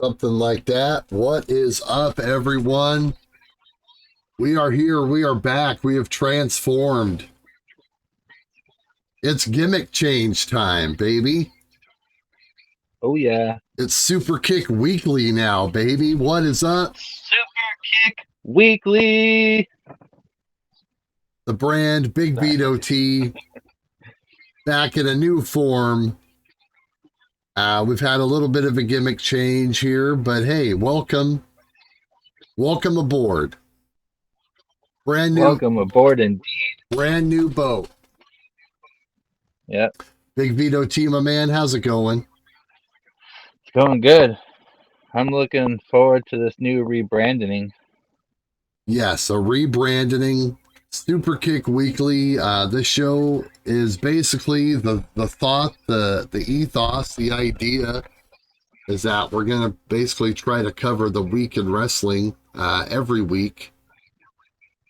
Something like that. What is up, everyone? We are here. We are back. We have transformed. It's gimmick change time, baby. Oh yeah. It's Super Kick Weekly now, baby. What is up? Super Kick Weekly. The brand Big Vito T back in a new form. We've had a little bit of a gimmick change here, but hey, welcome. Welcome aboard. Welcome aboard indeed. Brand new boat. Yep. Big Vito T, my man, how's it going? It's going good. I'm looking forward to this new rebranding. Yes, a rebranding. Super Kick Weekly. This show is basically the thought, the ethos, the idea is that we're gonna basically try to cover the week in wrestling every week.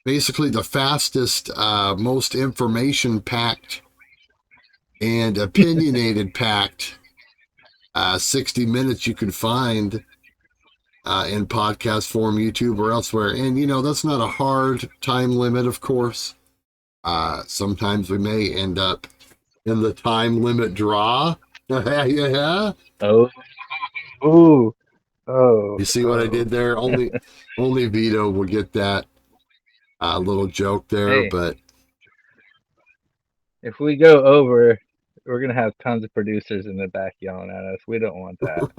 Basically, the fastest, most information packed and opinionated packed 60 minutes you can find in podcast form, YouTube, or elsewhere. And, you know, that's not a hard time limit, of course. Sometimes we may end up in the time limit draw. Yeah. Oh. Ooh. Oh. You see what I did there? Only Vito will get that little joke there, Hey, but if we go over, we're gonna have tons of producers in the back yelling at us. We don't want that.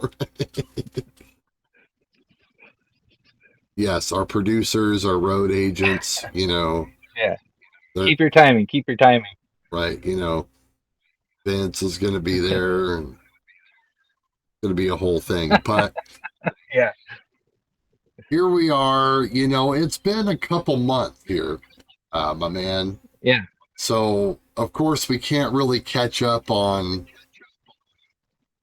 yes, our producers, our road agents, you know, Yeah. Keep your timing. Keep your timing. right, you know, Vince is going to be there and going to be a whole thing. But Yeah. here we are. You know, it's been a couple months here, my man. Yeah. So, of course, we can't really catch up on,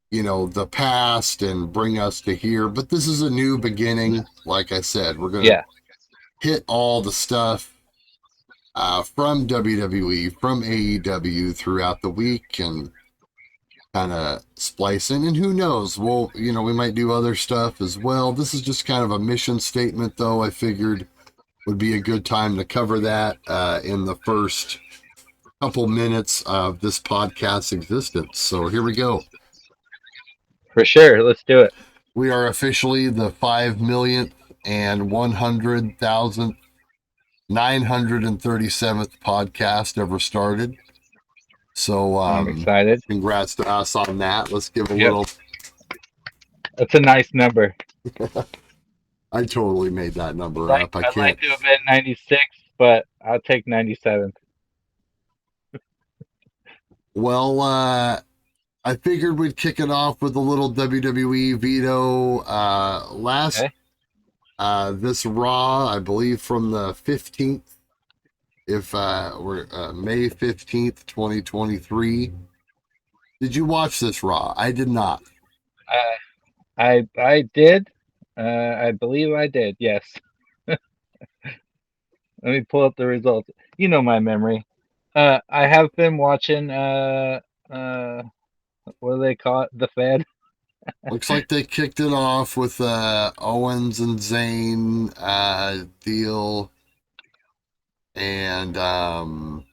you know, the past and bring us to here. But this is a new beginning. Like I said, we're going to hit all the stuff from WWE, from AEW throughout the week and kind of splicing. And who knows, well, you know, we might do other stuff as well. This is just kind of a mission statement, though. I figured would be a good time to cover that in the first couple minutes of this podcast's existence. So here we go. For sure. Let's do it. We are officially the 5,100,937th podcast ever started. So I'm excited. Congrats to us on that. Let's give a little. That's a nice number. I totally made that number up. I'd like to have been 96, but I'll take 97. Well, I figured we'd kick it off with a little WWE Vito this Raw, I believe from the 15th, if we're May 15th, 2023. Did you watch this Raw? I did not. I did. I believe I did. Yes. Let me pull up the results. You know my memory. I have been watching. What do they call it? The Fed. Looks like they kicked it off with Owens and Zayn deal, and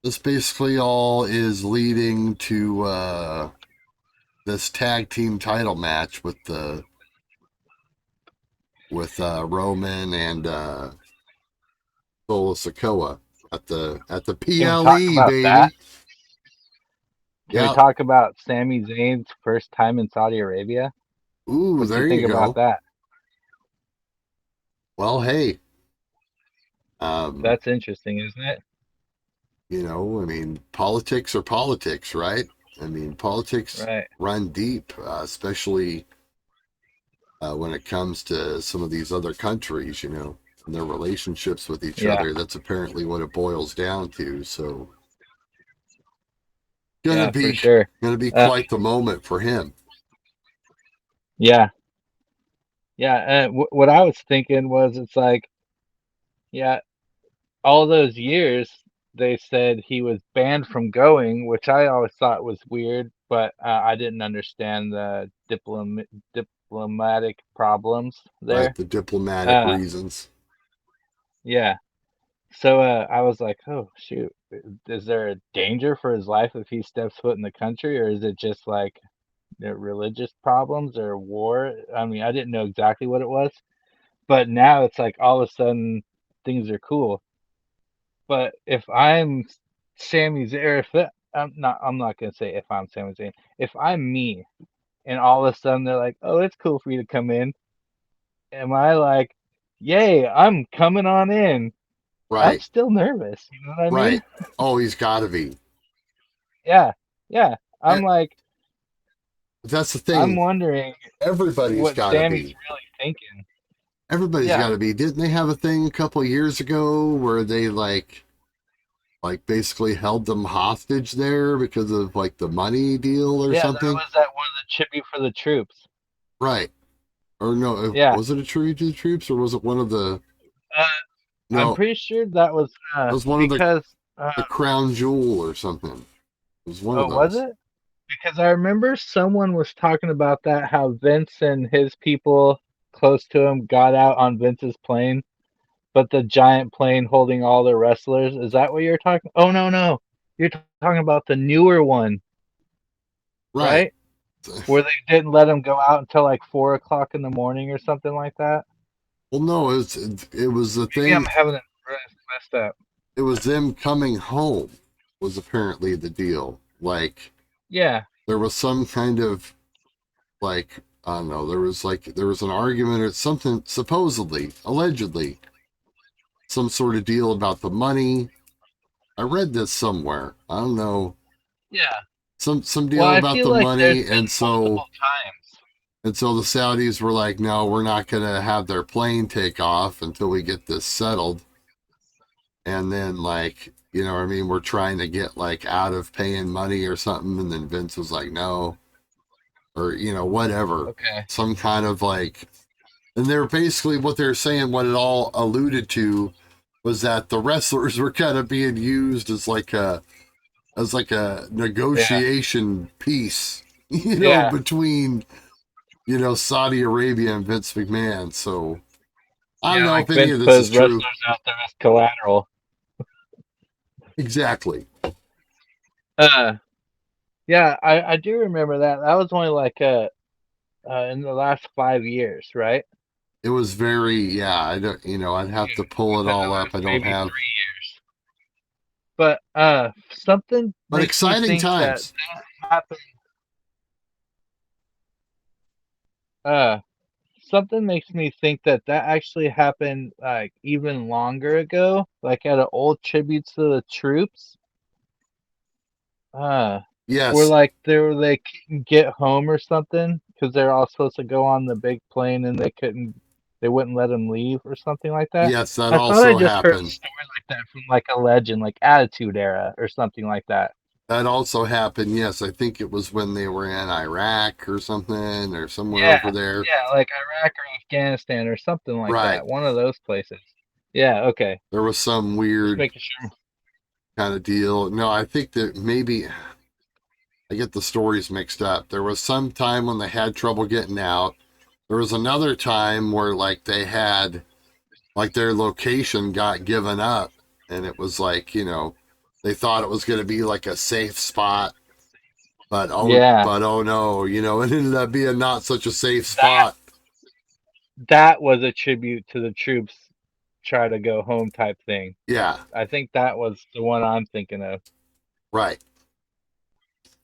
this basically all is leading to this tag team title match with Roman and Solo Sikoa at the PLE, baby. That? Can we talk about Sami Zayn's first time in Saudi Arabia? Ooh, what there do you think about that? Well, hey. That's interesting, isn't it? You know, I mean, politics are politics, right? I mean, politics run deep, especially when it comes to some of these other countries, you know, and their relationships with each other. That's apparently what it boils down to. So, gonna be quite the moment for him. Yeah. Yeah, and what I was thinking was, it's like, yeah, all those years they said he was banned from going, which I always thought was weird. but I didn't understand the diplomatic problems Right, there. the diplomatic Uh, reasons. yeah. So I was like, oh shoot, is there a danger for his life if he steps foot in the country, or is it just like religious problems or war? I mean, I didn't know exactly what it was, but now it's like all of a sudden things are cool. But if I'm Sami Zayn, I'm not gonna say if I'm Sami Zayn. If I'm me, and all of a sudden they're like, "Oh, it's cool for you to come in," am I like, "Yay, I'm coming on in"? I'm Right, still nervous. You know what I right. mean? Oh, he's got to be. Yeah, yeah. And I'm like, that's the I'm thing. wondering Everybody's what got to Sammy's be. really thinking. Everybody's got Yeah, to be. Didn't they have a thing a couple of years ago where they like basically held them hostage there because of like the money deal or yeah. That something? was that one of the tribute for the troops. Right. Or no, Yeah. was it a tribute to the troops or was it one of the Uh, I'm no, pretty sure that was it was one of because the crown jewel or something. It was one of oh, was those. it? Because I remember someone was talking about that, how Vince and his people close to him got out on Vince's plane, but the giant plane holding all the wrestlers. Is that what you're talking? Oh no, no. You're talking about the newer one, Right. right? Where they didn't let him go out until like 4 o'clock in the morning or something like that. Well, no, it was the Maybe I'm thing. having it messed up. It was them coming home was apparently the deal. Like Yeah, there was some kind of like I don't know. There was an argument or something supposedly, allegedly, some sort of deal about the money. I read this somewhere. I don't know. yeah. Some Well, deal I about feel the like there's money, been multiple times. and so the Saudis were like, no, we're not gonna have their plane take off until we get this settled. And then like, you know what I mean, we're trying to get like out of paying money or something, and then Vince was like, no, or whatever. Okay. Some kind of like and they're basically what they're saying, what it all alluded to was that the wrestlers were kind of being used as like a Yeah. negotiation piece, Yeah. between Saudi Arabia and Vince McMahon. So I don't Yeah, know like if any Vince of put this is his true. wrestlers out there as collateral. Exactly. Uh, yeah, I do remember that. That was only like in the last 5 years, right? It was very, yeah. I don't, I'd have Yeah, to pull it within the all up. last I don't maybe have, 3 years. But something but makes me exciting think that times. that happened. Uh, something makes me think that that actually happened like even longer ago, like at an old tribute to the troops. Uh, where Yes, like they couldn't get home or something because they're all supposed to go on the big plane and they wouldn't let them leave or something like that. yes, that I thought I also just heard a happened. story like that from like a legend, like Attitude Era or something like that. That also happened. Yes, I think it was when they were in Iraq or something or somewhere Yeah, over there. yeah, like Iraq or Afghanistan or something like Right. that. One of those places. Yeah, okay. There was some Just weird making sure. kind of deal. No, I think that maybe I get the stories mixed up. There was some time when they had trouble getting out. There was another time where like they had like their location got given up and it was like, they thought it was going to be like a safe spot, Yeah, but oh no, it ended up being not such a safe that spot. that was a tribute to the troops try to go home type thing. Yeah, I think that was the one I'm thinking of. right.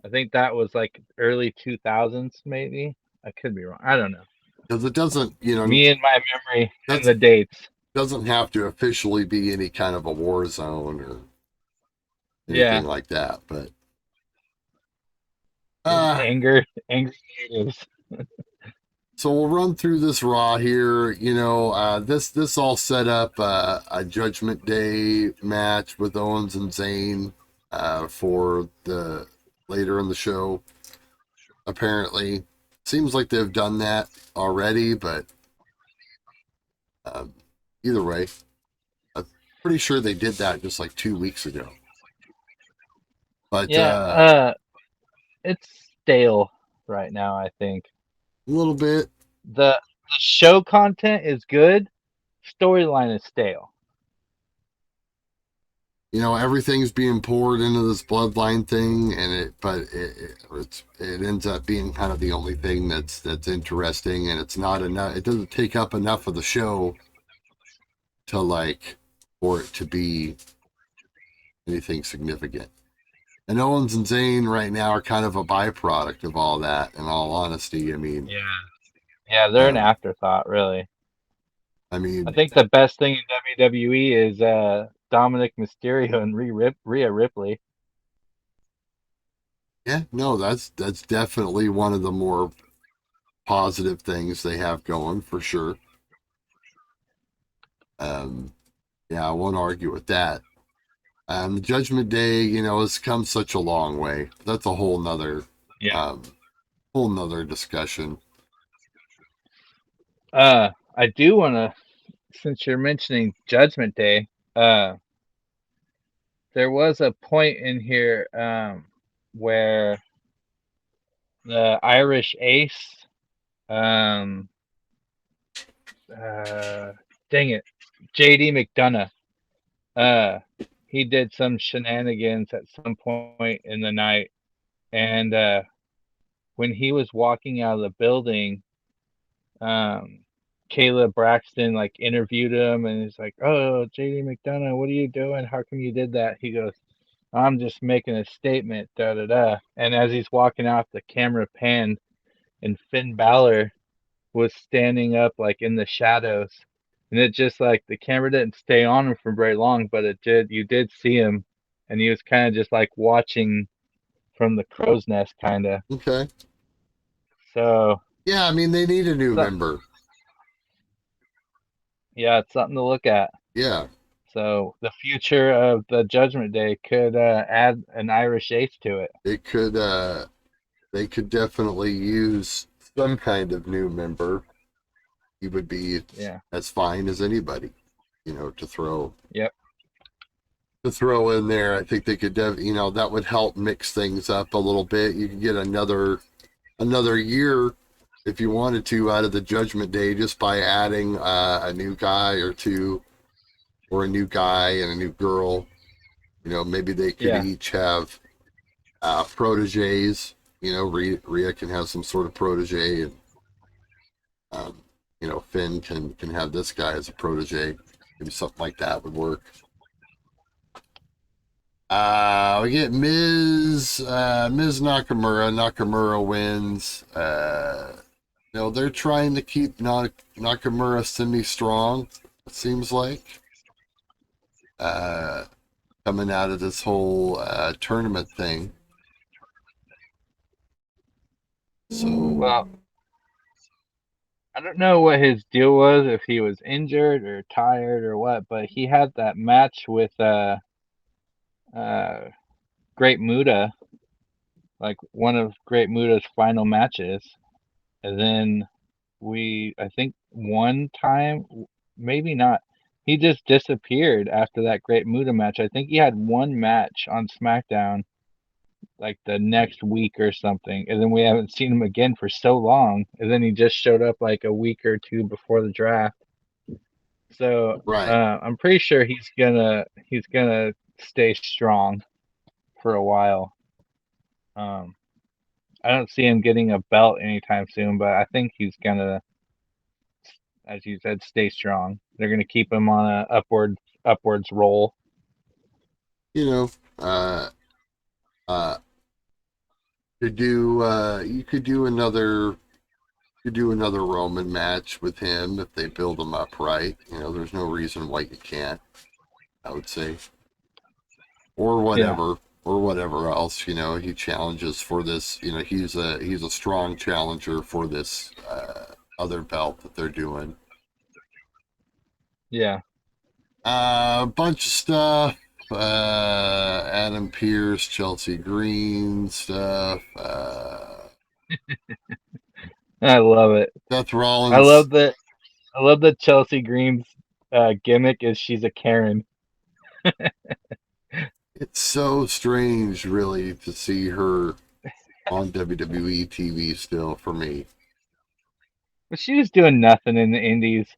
I think that was like early 2000s, maybe. I could be wrong. I don't know. Because it doesn't, Me and my memory and that's the dates. doesn't have to officially be any kind of a war zone or anything Yeah. like that. But Just uh angry natives. so we'll run through this raw here. This all set up a Judgment Day match with Owens and Zayn for the later in the show. Apparently, seems like they've done that already, but um, either way, I'm pretty sure they did that just like 2 weeks ago. But Yeah. It's stale right now, I think. A little bit. The show content is good, storyline is stale. Everything's being poured into this bloodline thing, and it ends up being kind of the only thing that's interesting, and it's not enough. It doesn't take up enough of the show to like for it to be anything significant. And Owens and Zayn right now are kind of a byproduct of all that. In all honesty, I mean, Yeah. Yeah, they're an um, afterthought, really. I I mean, think the best thing in WWE is Dominic Mysterio and Rhea Ripley. yeah, no, that's definitely one of the more positive things they have going for sure. Um, yeah, I won't argue with that. The Judgment Day, has come such a long way. That's a Yeah. um, whole nother discussion. I do want to, since you're mentioning Judgment Day, uh, there was a point in here where the Irish Ace, um, uh, dang it, JD McDonough, uh, he did some shenanigans at some point in the night, and when he was walking out of the building, um, Caleb Braxton like interviewed him, and he's like, "Oh, JD McDonough, what are you doing? How come you did that?" He goes, "I'm just making a statement." Da da da. And as he's walking out, the camera panned, and Finn Balor was standing up like in the shadows, and it just like the camera didn't stay on him for very long, but it did. You did see him, and he was kind of just like watching from the crow's nest, kind of. Okay. So, Yeah, I mean, they need a new so member. yeah, it's something to look at. Yeah, So the future of the Judgment Day could add an Irish ace to it. it could. They could definitely use some kind of new member. He would be Yeah. as fine as anybody, to Yep. throw in there. I think they could, that would help mix things up a little bit. You could get another year if you wanted to out of the Judgment Day just by adding a new guy or two, or a new guy and a new girl. Maybe they could Yeah. each have proteges. Rhea can have some sort of protege, and um, Finn can have this guy as a protege. Maybe something like that would work. We get Miz Nakamura. Nakamura wins. They're trying to keep Nakamura semi-strong, it seems like. Uh, Coming out of this whole tournament thing. So, Well, I don't know what his deal was, if he was injured or tired or what, but he had that match with uh, Great Muta, like one of Great Muta's final matches, and then I think one time, maybe not. He just disappeared after that Great Muta match. I think he had one match on SmackDown like the next week or something, and then we haven't seen him again for so long. And then he just showed up like a week or two before the draft. So right. I'm pretty sure he's gonna stay strong for a while. Um, I don't see him getting a belt anytime soon, but I think he's gonna, as you said, stay strong. They're gonna keep him on a upwards roll. You know, uh, uh, you could do another Roman match with him if they build him up right. There's no reason why you can't, I would say. Or Yeah, whatever else, he challenges for this, he's a strong challenger for this other belt that they're doing. yeah. A bunch of stuff. Adam Pierce, Chelsea Green stuff. I love it. Seth I Rollins. love that. I love that Chelsea Green's gimmick is she's a Karen. It's so strange, really, to see her. on WWE TV still for me. But she was doing nothing in the indies.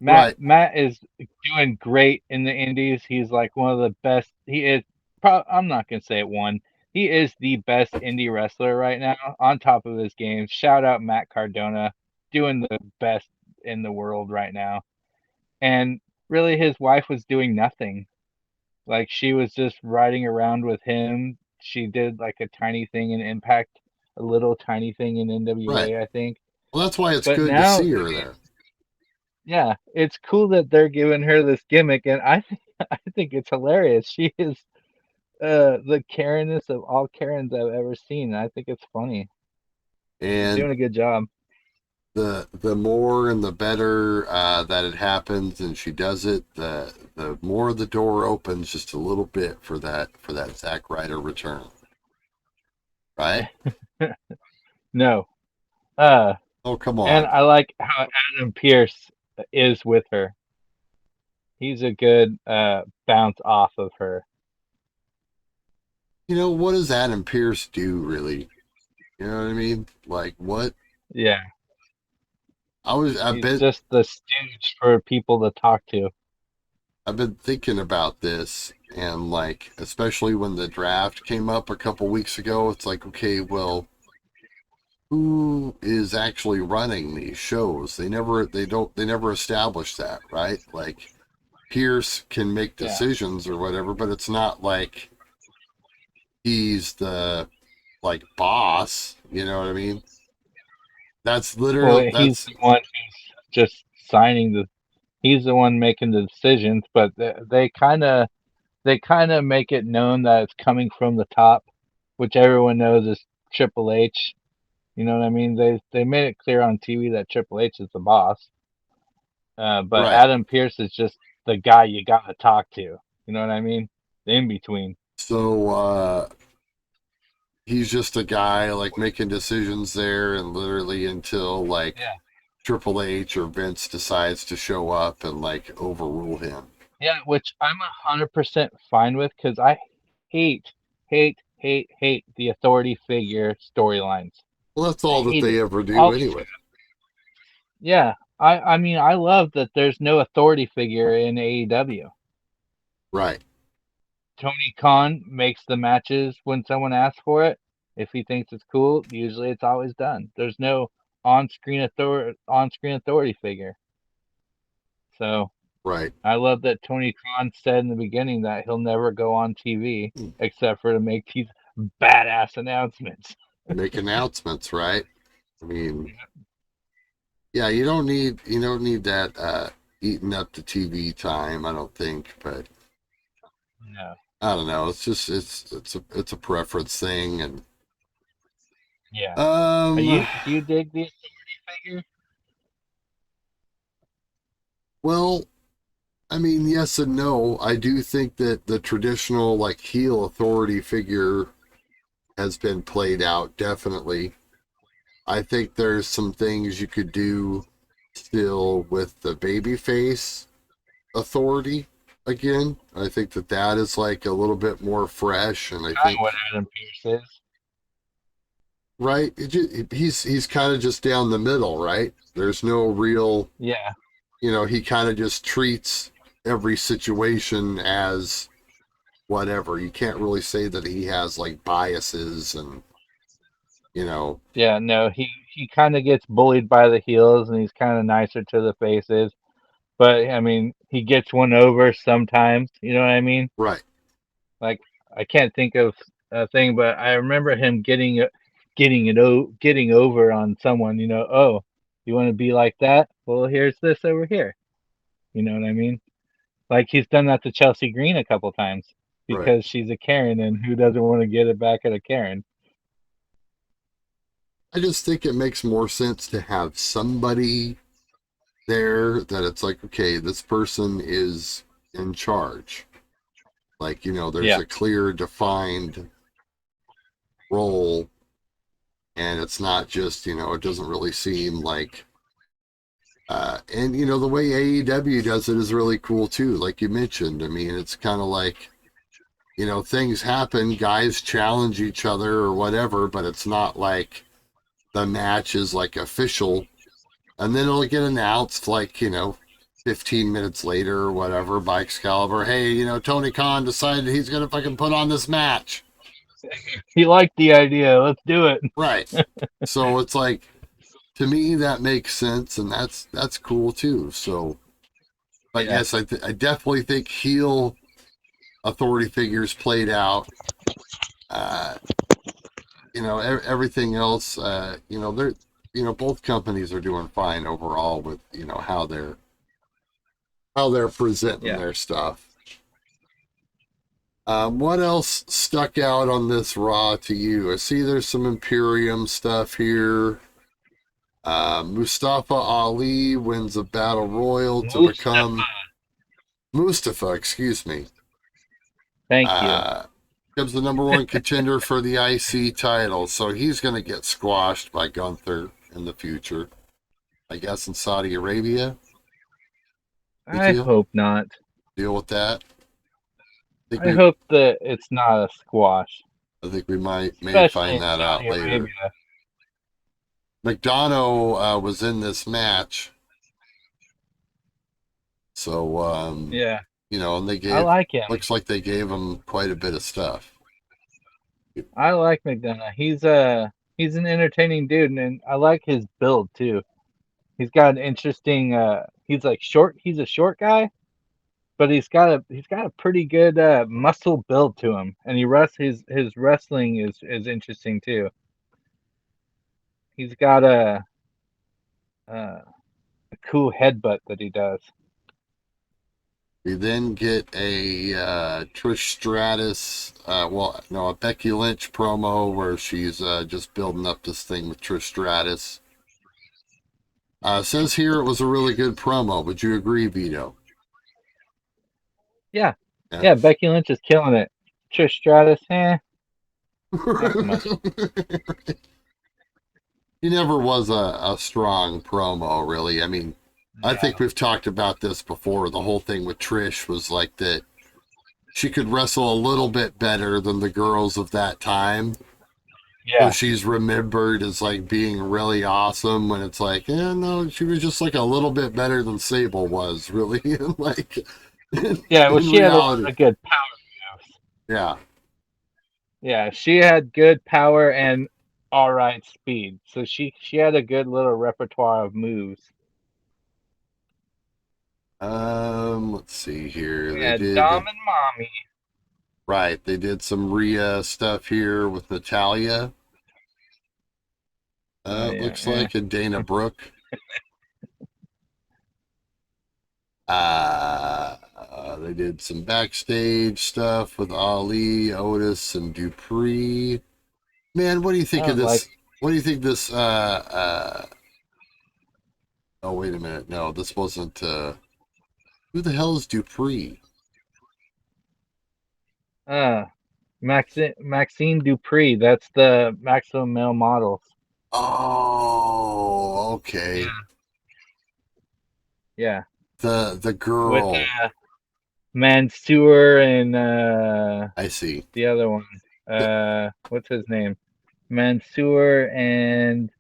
Matt Right, Matt is doing great in the indies. He's like one of the best. He is. I'm not gonna say it one. He is the best indie wrestler right now. On top of his game, shout out Matt Cardona, doing the best in the world right now. And really, his wife was doing nothing. Like she was just riding around with him. She did like a tiny thing in Impact, a little tiny thing in right. NWA, I think. Well, that's why it's But good to now, see her there. yeah, it's cool that they're giving her this gimmick, and I think it's hilarious. She is the Karenest of all Karens I've ever seen. I think it's funny. She's And doing a good job. the more and the better that it happens and she does it, the more the door opens just a little bit for that Zack Ryder return. Right? No, uh, Oh, come and on. I like how Adam Pierce is with her. He's a good bounce off of her. You know, what does Adam Pierce do really? You know what I mean? Like what Yeah, I've he's been just the stooge for people to talk to. I've been thinking about this and like especially when the draft came up a couple weeks ago, it's like, okay, well, who is actually running these shows? They never establish that, right? Like Pierce can make Yeah. decisions or whatever, but it's not like he's the like boss, you know what I mean? That's Well, literally he's that's the one who's just signing the. He's the one making the decisions, but they kind of make it known that it's coming from the top, which everyone knows is Triple H. You know what I mean? They made it clear on TV that Triple H is the boss, but right. Adam Pierce is just the guy you gotta talk to. You know what I mean? The in between. So he's just a guy like making decisions there and literally until like Yeah. Triple H or Vince decides to show up and like overrule him. Yeah, which I'm 100% fine with because I hate, hate the authority figure storylines. Well, that's I all that hate it. they ever do Always. anyway. Yeah. I mean I love that there's no authority figure in AEW. Right, Tony Khan makes the matches when someone asks for it. If he thinks it's cool, usually it's always done. There's no on-screen authority figure. So right. I love that Tony Khan said in the beginning that he'll never go on TV except for to make these badass announcements. Make announcements, right? I mean, yeah, you don't need that eating up the TV time, I don't think, but No. I don't know. It's just it's a preference thing and Yeah. Are um do you dig the authority figure? well, I mean, yes and no. I do think that the traditional like heel authority figure has been played out definitely. I think there's some things you could do still with the babyface authority again. I think that that is like a little bit more fresh, and I Kind of what think Adam Pierce is. right, he's kind of just down the middle, right? There's no real, Yeah. you know, he kind of just treats every situation as whatever. You can't really say that he has like biases and you know, Yeah, no, he kind of gets bullied by the heels and he's kind of nicer to the faces. But I mean, he gets one over sometimes. You know what I mean? right, Like I can't think of a thing, but I remember him getting over on someone. Oh, you want to be like that? Well, here's this over here. You know what I mean? Like he's done that to Chelsea Green a couple times right. because she's a Karen, and who doesn't want to get it back at a Karen? I just think it makes more sense to have somebody there that it's like, okay, this person is in charge. Like, you know, there's Yeah, a clear, defined role, and it's not just, you know, it doesn't really seem like, and, you know, the way AEW does it is really cool too. Like you mentioned, I mean, it's kind of like, things happen, guys challenge each other or whatever, but it's not like the match is like official. And then it'll get announced like, 15 minutes later or whatever by Excalibur. Hey, Tony Khan decided he's going to fucking put on this match. He liked the idea. Let's do it. Right. So it's like, to me, that makes sense. And that's cool too. So, but Yeah. yes, I definitely think heel authority figures played out. Everything else, they're, both companies are doing fine overall with, how they're presenting Yeah. their stuff. What else stuck out on this Raw to you? I see there's some Imperium stuff here. Mustafa Ali wins a battle royal to become Mustafa, excuse me. Thank you. Becomes the number one contender for the IC title, so he's going to get squashed by Gunther in the future. I guess in Saudi Arabia. I hope not. Deal with that. I hope that it's not a squash. I think we may Especially find in that out Saudi later. Arabia. McDonough was in this match, so Yeah. and they I like him. looks like they gave him quite a bit of stuff. I like McDonough. He's an entertaining dude, and I like his build too. He's got an interesting. He's like short. He's a short guy, but he's got a pretty good muscle build to him, and his wrestling is interesting too. He's got a cool headbutt that he does. We then get a Trish Stratus, a Becky Lynch promo where she's just building up this thing with Trish Stratus. Says here it was a really good promo. Would you agree, Vito? Yeah. Becky Lynch is killing it. Trish Stratus, not so much. He never was a strong promo, really. I mean, I think we've talked about this before. The whole thing with Trish was like that she could wrestle a little bit better than the girls of that time. Yeah. So she's remembered as like being really awesome when it's like, no, she was just like a little bit better than Sable was, really. Like, she had a lot of good power moves. Yeah. Yeah, she had good power and all right speed. So she had a good little repertoire of moves. Let's see here. They did Dom and Mommy. Right, they did some Rhea stuff here with Natalia. Looks like a Dana Brooke. They did some backstage stuff with Ali, Otis, and Dupree. Man, what do you think of this? What do you think this? Oh, wait a minute. No, this wasn't. Who the hell is Dupree? Maxine Dupree. That's the Maximum Male Models. Oh, okay. Yeah. The girl. With Mansoor and I see. the other one. What's his name? Mansoor and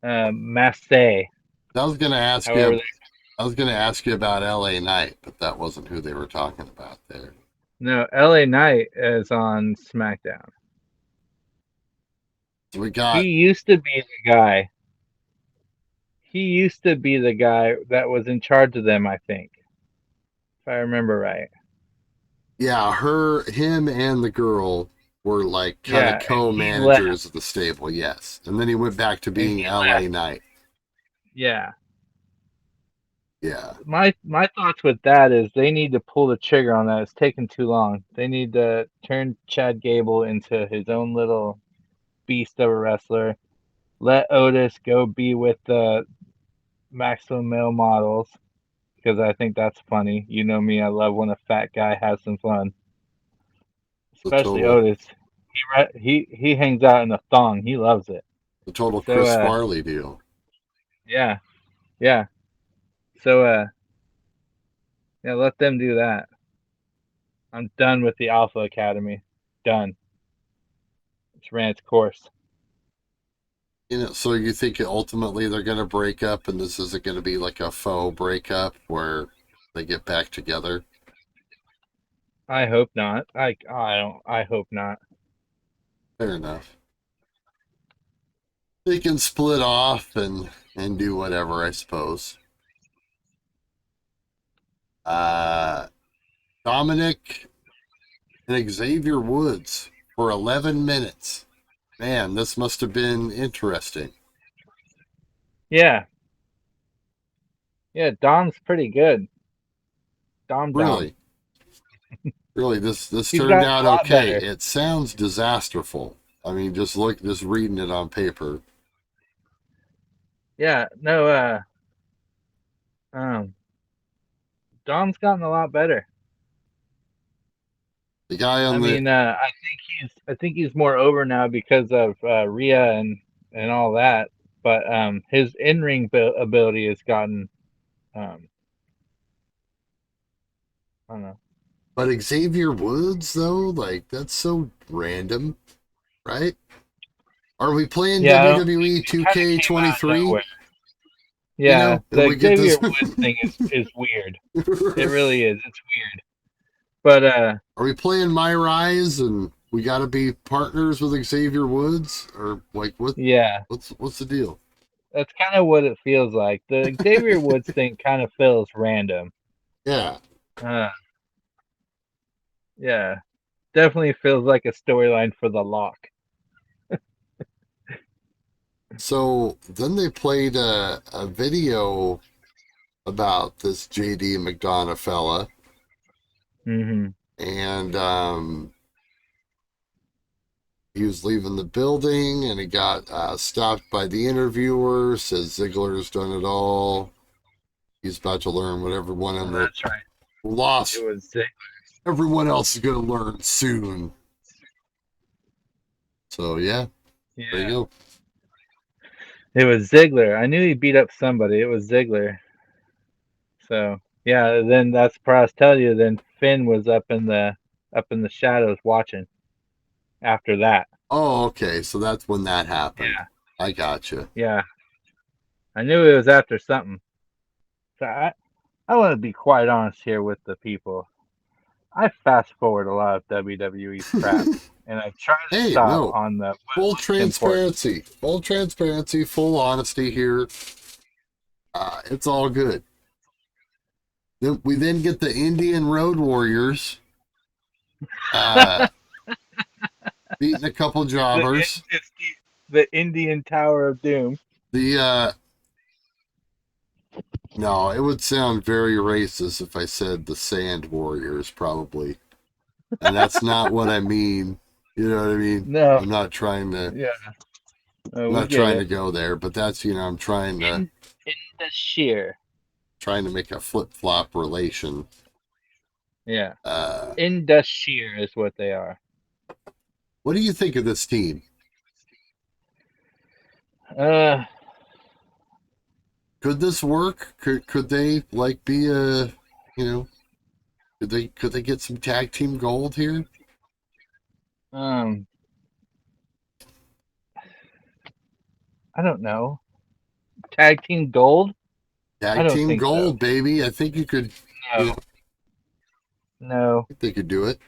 Massey. I was gonna ask you. I was gonna ask you about LA Knight, but that wasn't who they were talking about there. No, LA Knight is on SmackDown. So we got. He used to be the guy. He used to be the guy that was in charge of them, I think, if I remember right. Yeah, him, and the girl were like kind of co-managers of the stable. Yes, and then he went back to being LA Knight. Yeah. Yeah. My thoughts with that is they need to pull the trigger on that. It's taking too long. They need to turn Chad Gable into his own little beast of a wrestler. Let Otis go be with the Maximum Male Models because I think that's funny. You know me, I love when a fat guy has some fun. Especially Otis. He hangs out in a thong. He loves it. The total Chris Farley deal. Yeah. So let them do that. I'm done with the Alpha Academy. Done. It's ran its course. So you think ultimately they're going to break up, and this isn't going to be like a faux breakup where they get back together? I hope not. I don't. I hope not. Fair enough. They can split off and do whatever, I suppose. Uh, Dominic and Xavier Woods for 11 minutes. Man, this must have been interesting. Yeah. Yeah. Dom's pretty good. Dom. Really, really, this He's turned gotten out a lot okay. better. It sounds disasterful. I mean, just reading it on paper. Yeah. No. Um. Dom's gotten a lot better. The guy I on the mean, I think he's more over now because of Rhea and all that. But his in ring ability has gotten um, I don't know. but Xavier Woods though, like that's so random, right? Are we playing Yeah, I don't. WWE It kind of came out of 2K23? nowhere. Yeah, And the we get Xavier this. Woods thing is weird. It really is. It's weird. But Are we playing My Rise and we got to be partners with Xavier Woods, or like yeah, what's the deal? that's kind of what it feels like. The Xavier Woods thing kind of feels random. Yeah. Uh, yeah, definitely feels like a storyline for the Lock. So then they played a video about this JD McDonough fella, Hmm. and he was leaving the building, and he got stopped by the interviewer. Says Ziggler's done it all. He's about to learn what everyone Oh, in the that's right. It lost. was sick. Everyone else is going to learn soon. So yeah, there you Yeah, go. it was Ziggler. I knew he beat up somebody. It was Ziggler. So yeah, then that's where I was telling you. Then Finn was up in the shadows watching. After that, Oh, okay. So that's when that happened. yeah, I got you. yeah, I knew it was after something. So I want to be quite honest here with the people. I fast forward a lot of WWE's crap, and I try to Hey, stop no. on the Full what's important. transparency. Full transparency. Full honesty here. It's all good. Then we then get the Indian Road Warriors uh, beating a couple jobbers. It's the Indian Tower of Doom. The No, it would sound very racist if I said the Sand Warriors, probably, and that's not what I mean. You know what I mean? No, I'm not trying to. yeah, I'm we not get trying to it. go there, but that's I'm In the sheer, trying to make a flip flop relation. yeah, Uh, in the sheer is what they are. what do you think of this team? Uh, Could this work? Could they like be a could they get some tag team gold here? um, I don't know. Tag team gold? I Tag don't team think so. gold, baby. I think you could. No, I no. think they could do it.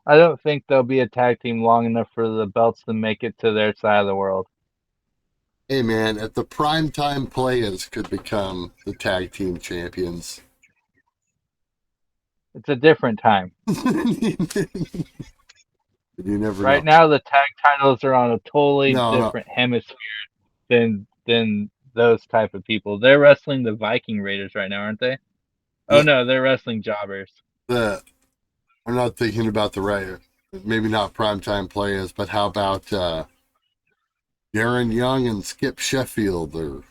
I don't think they'll be a tag team long enough for the belts to make it to their side of the world. Hey man, if the primetime players could become the tag team champions. It's a different time. You never Right know. now, the tag titles are on a totally No, no. different hemisphere than those type of people. They're wrestling the Viking Raiders right now, aren't they? Oh The, no, they're wrestling jobbers. the I'm not thinking about the right, maybe not primetime players, but how about Darren Young and Skip Sheffield or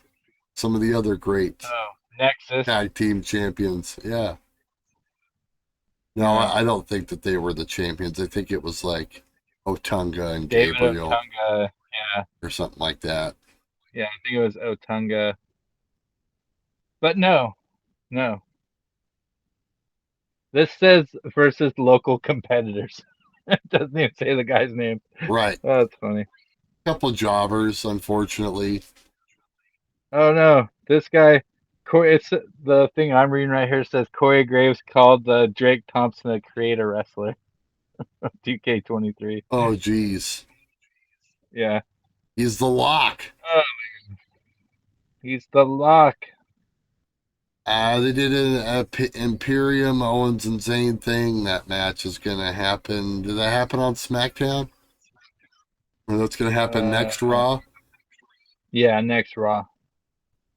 some of the other great Oh, Nexus. tag team champions? Yeah. No, Yeah, I don't think that they were the champions. I think it was like Otunga and David Gabriel Otunga. Yeah, or something like that. yeah, I think it was Otunga. But no, no. This says versus local competitors. It doesn't even say the guy's name. Right. Oh, that's funny. Couple jobbers, unfortunately. Oh no, this guy. It's the thing I'm reading right here says Corey Graves called Drake Thompson a creator wrestler. 2K23. Oh, geez. Yeah. He's the lock. Oh, he's the lock. They did an Imperium Owens and Zayn thing. That match is going to happen. Did that happen on SmackDown? Or that's going to happen Uh, next Raw? yeah, next Raw.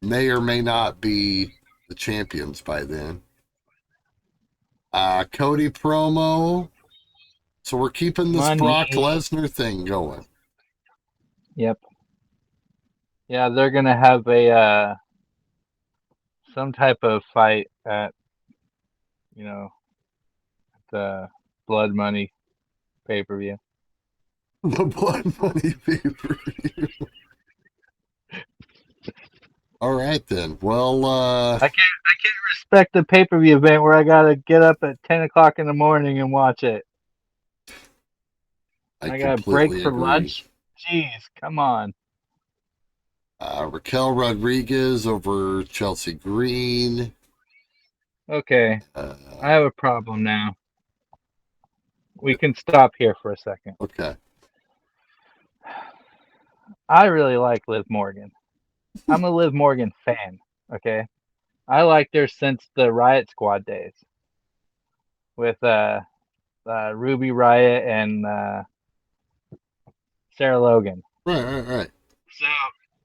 May or may not be the champions by then. Cody promo. So we're keeping this Brock Money. Lesnar thing going. Yep. Yeah, they're gonna have a some type of fight at you know the Blood Money pay-per-view. The Blood Money pay-per-view. All right then. Well, I can't respect the pay-per-view event where I gotta get up at 10 o'clock in the morning and watch it. I I got a break completely for agree. lunch. Jeez, come on. Raquel Rodriguez over Chelsea Green. Okay, Uh, I have a problem now. We can stop here for a second. okay. I really like Liv Morgan. I'm a Liv Morgan fan. Okay, I liked her since the Riot Squad days with Ruby Riot and Sarah Logan. Right. So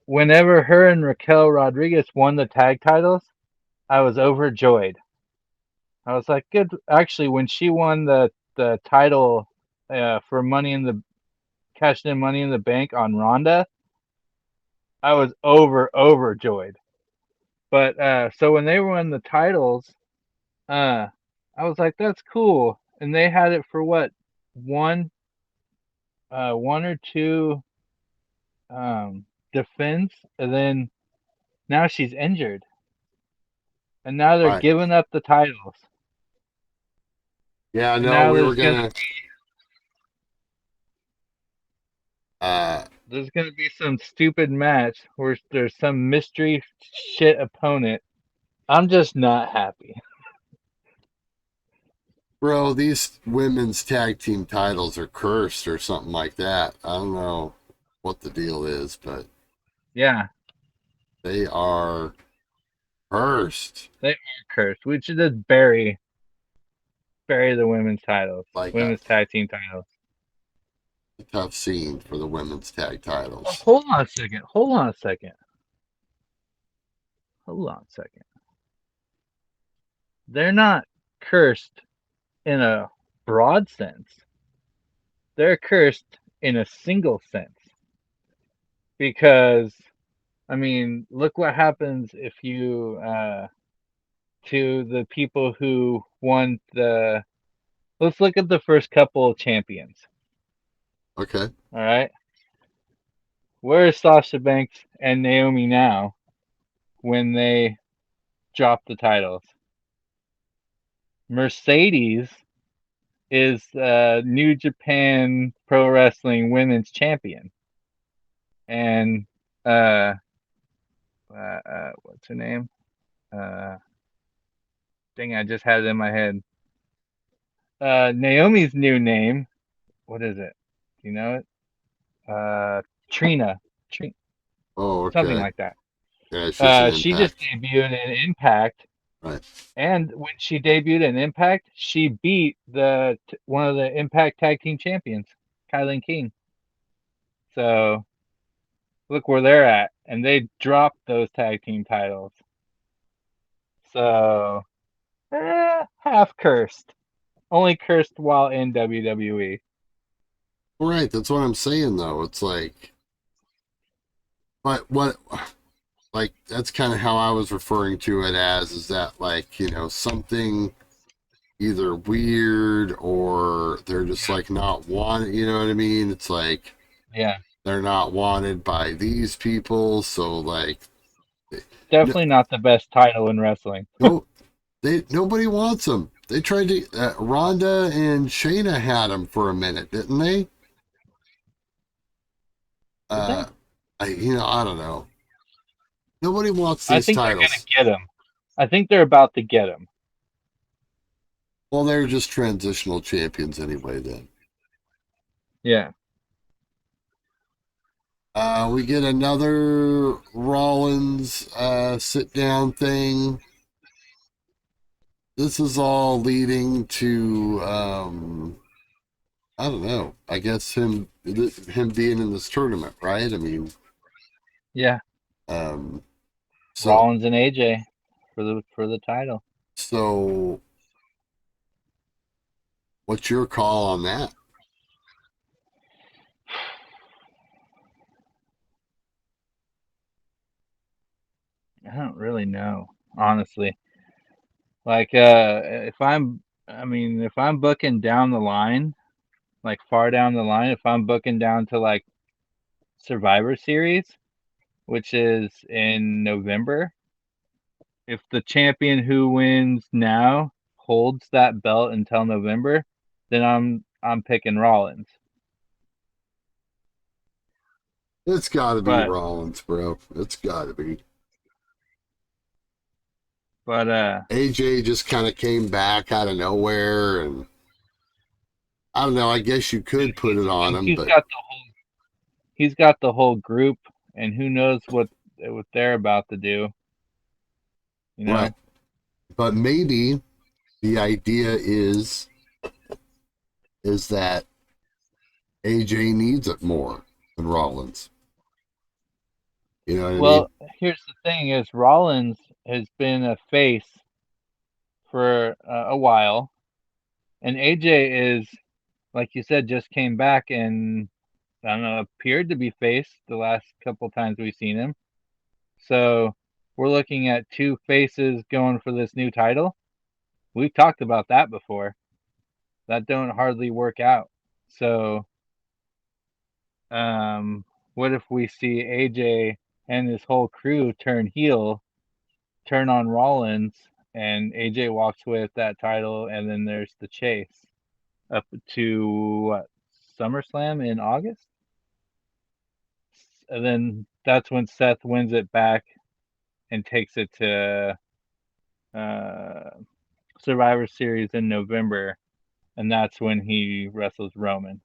whenever her and Raquel Rodriguez won the tag titles, I was overjoyed. I was like, good. Actually, when she won the title for Money in the cashed in Money in the Bank on Ronda, I was overjoyed. But so when they won the titles, uh, I was like, that's cool. And they had it for what one one or two defense, and then now she's injured, and now they're Right. giving up the titles, Yeah, and no, now we were gonna uh there's gonna be some stupid match where there's some mystery shit opponent. I'm just not happy. bro, these women's tag team titles are cursed or something like that. I don't know what the deal is, but Yeah, they are cursed. they are cursed. We should just bury the women's titles, Like women's tag team titles. a tough scene for the women's tag Oh, titles. hold on a second. Hold on a second. Hold on a second. They're not cursed in a broad sense. They're cursed in a single sense. Because, I mean, look what happens if you, to the people who won the. Let's look at the first couple of champions. Okay. All right. Where is Sasha Banks and Naomi now when they drop the titles? Mercedes is New Japan Pro Wrestling Women's Champion, and what's her name? Uh, Dang, I just had it in my head. Naomi's new name. What is it? Do you know it? Trina. Oh, Something okay. like that. Yeah, she's an She just impact. debuted in Impact, Right. and when she debuted in Impact, she beat the one of the Impact Tag Team Champions, Kylan King. So look where they're at, and they dropped those tag team titles. So half cursed, only cursed while in WWE. Right, that's what I'm saying though. It's like but what like that's kind of how I was referring to it as is that like, something either weird or they're just like not wanted, you know what I mean? It's like Yeah, they're not wanted by these people, so like no, definitely not the best title in wrestling. no nobody wants them. They tried to. Rhonda and Shayna had him for a minute, didn't they? Did they? Uh, I don't know. Nobody wants I these think they're gonna titles. get him. I think they're about to get him. Well, they're just transitional champions anyway. Then Yeah. we get another Rollins sit down thing. This is all leading to I don't know. I guess him being in this tournament, right? I mean, Yeah. um, so Rollins and AJ for the title. so what's your call on that? I don't really know, honestly. Like if I'm booking down the line, like far down the line, if I'm booking down to like Survivor Series, which is in November, if the champion who wins now holds that belt until November, then I'm picking Rollins. It's got to be But Rollins, bro. It's got to be. but AJ just kind of came back out of nowhere, and I don't know. I guess you could put it on and him, but he's got the whole group, and who knows what they're about to do, you right. know? But maybe the idea is that AJ needs it more than Rollins. You know what I mean? Well, here's the thing: is Rollins has been a face for a while, and AJ is, like you said, just came back and I don't know, appeared to be face the last couple times we've seen him. So we're looking at two faces going for this new title. We've talked about that before. That don't hardly work out. So what if we see AJ and his whole crew turn heel, turn on Rollins, and AJ walks with that title, and then there's the chase up to what, SummerSlam in August, and then that's when Seth wins it back and takes it to uh, Survivor Series in November, and that's when he wrestles Roman.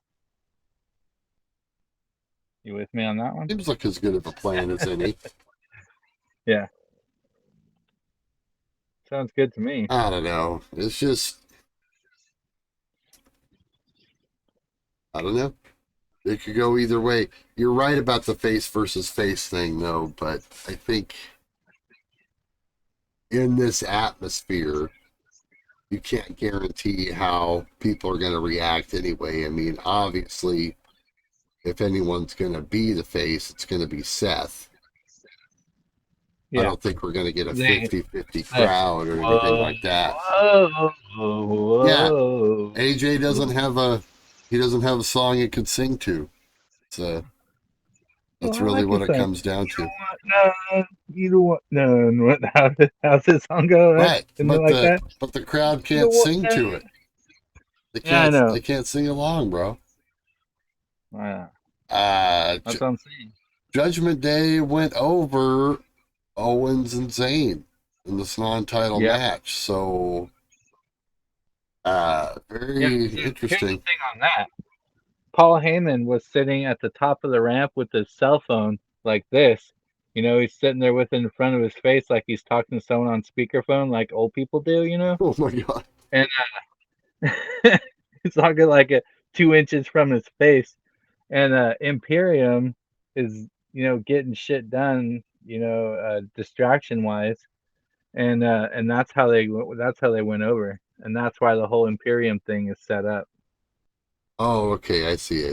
You with me on that one? Seems like as good of a plan as any. Yeah, sounds good to me. I don't know. It's just I don't know. It could go either way. You're right about the face versus face thing, though. But I think in this atmosphere, you can't guarantee how people are going to react anyway. I mean, obviously, if anyone's going to be the face, it's going to be Seth. I Yeah, don't think we're going to get a they 50-50 said, crowd or anything whoa, like that. whoa, Yeah, whoa. AJ doesn't have a song he could sing to. So Well, that's I really like what his it song. comes down You to. don't want none. You don't want none. What? How's his song go? Right? Right, Isn't it like that? but the crowd You can't don't want sing none. to it. Yeah, I know. They can't sing along, bro. Yeah, Uh, that's what I'm saying. Judgment Day went over Owens and Zayn in this non-title Yep. match. So, Yeah. very So here's the interesting. thing on that. Paul Heyman was sitting at the top of the ramp with his cell phone like this. You know, he's sitting there with it in front of his face like he's talking to someone on speakerphone like old people do, you know? Oh my god. And he's talking like 2 inches from his face. And Imperium is, getting shit done, distraction wise. And that's how they went over. And that's why the whole Imperium thing is set up. Oh, okay. I see.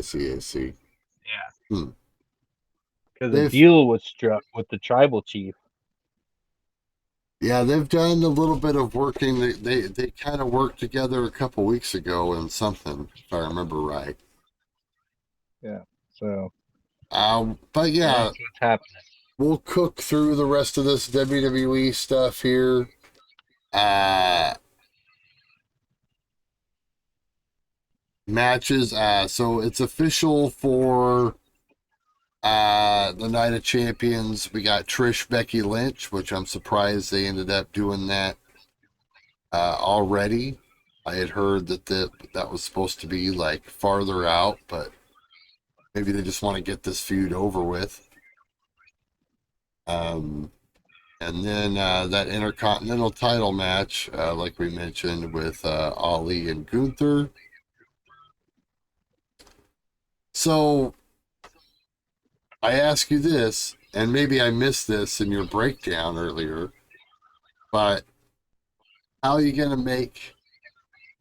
Yeah. Hmm. Because a They've deal was struck with the tribal chief. Yeah, they've done a little bit of working. They kind of worked together a couple weeks ago in something, if I remember right. Yeah. So But that's yeah, what's happening. we'll cook through the rest of this WWE stuff here. Uh, matches. So it's official for the Night of Champions. We got Trish, Becky Lynch, which I'm surprised they ended up doing that already. I had heard that was supposed to be like farther out, but maybe they just want to get this feud over with. And then that Intercontinental title match, like we mentioned, with Ali and Gunther. So I ask you this, and maybe I missed this in your breakdown earlier, but how are you going to make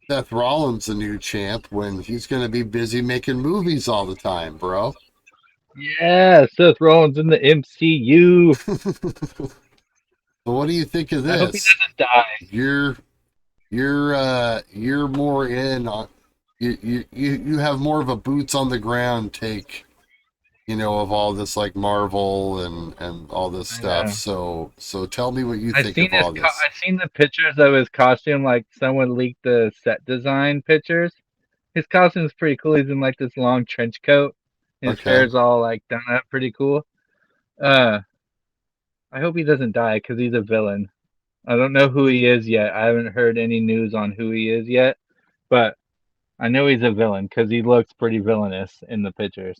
Seth Rollins a new champ when he's going to be busy making movies all the time, bro? Yeah, Seth Rollins in the MCU. So what do you think of I hope he this? doesn't die. You're more in on you have more of a boots on the ground take, of all this like Marvel and all this I stuff. know. So tell me what you think of all this. I've seen the pictures of his costume. Like someone leaked the set design pictures. His costume's pretty cool. He's in like this long trench coat. His Okay. hair's all like done up pretty cool. Uh, I hope he doesn't die because he's a villain. I don't know who he is yet. I haven't heard any news on who he is yet, but I know he's a villain because he looks pretty villainous in the pictures.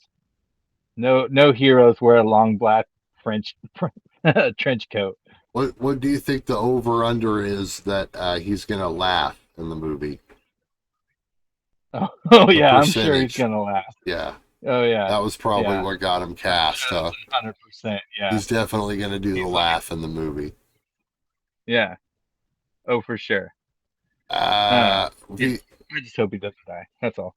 No heroes wear a long black French trench coat. What do you think the over under is that he's gonna laugh in the movie? Oh The yeah, I'm sure he's percentage. gonna laugh. Yeah. Oh yeah, That was probably yeah, what got him cast, huh? 100%. Yeah, He's definitely gonna do the he's like, laugh in the movie. yeah, oh for sure. Uh, Uh, yeah, the, I just hope he doesn't die. That's all.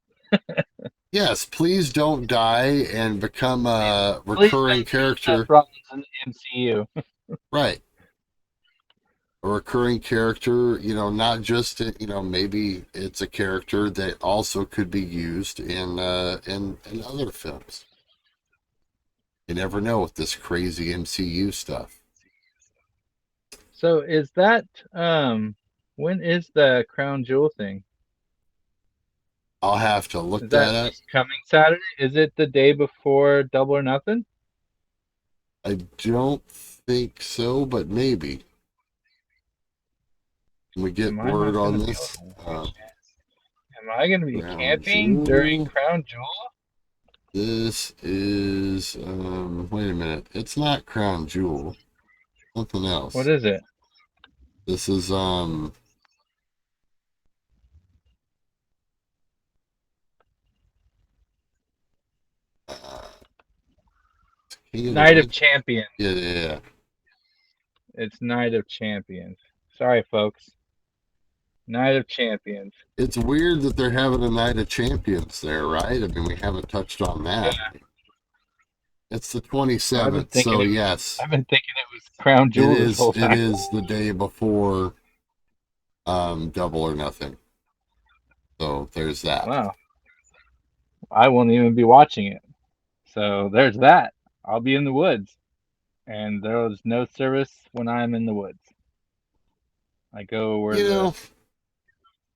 yes, please don't die and become a Please recurring don't kill Seth character. Rollins in the MCU. Right. A recurring character, not just, maybe it's a character that also could be used in other films. You never know with this crazy MCU stuff. So is that when is the Crown Jewel thing? I'll have to look Is that that up. this coming Saturday? Is it the day before Double or Nothing? I don't think so, but maybe. Can we get Am I word not on gonna be this? able to watch it? Am I gonna be Crown camping during Jewel. Crown Jewel? This is, wait a minute. It's not Crown Jewel. Something What else. is it? This is, uh, King of the Night of Ring. Champions. Yeah, yeah, yeah. It's Night of Champions. Sorry, folks. Night of Champions. It's weird that they're having a Night of Champions there, right? I mean, we haven't touched on Yeah. that. It's the Well, 27th, so yes, I've been thinking it was Crown it Jewel this is. whole It time. is the day before Double or Nothing. So there's that. Wow. I won't even be watching it. So there's that. I'll be in the woods. And there's no service when I'm in the woods. I go where You the know,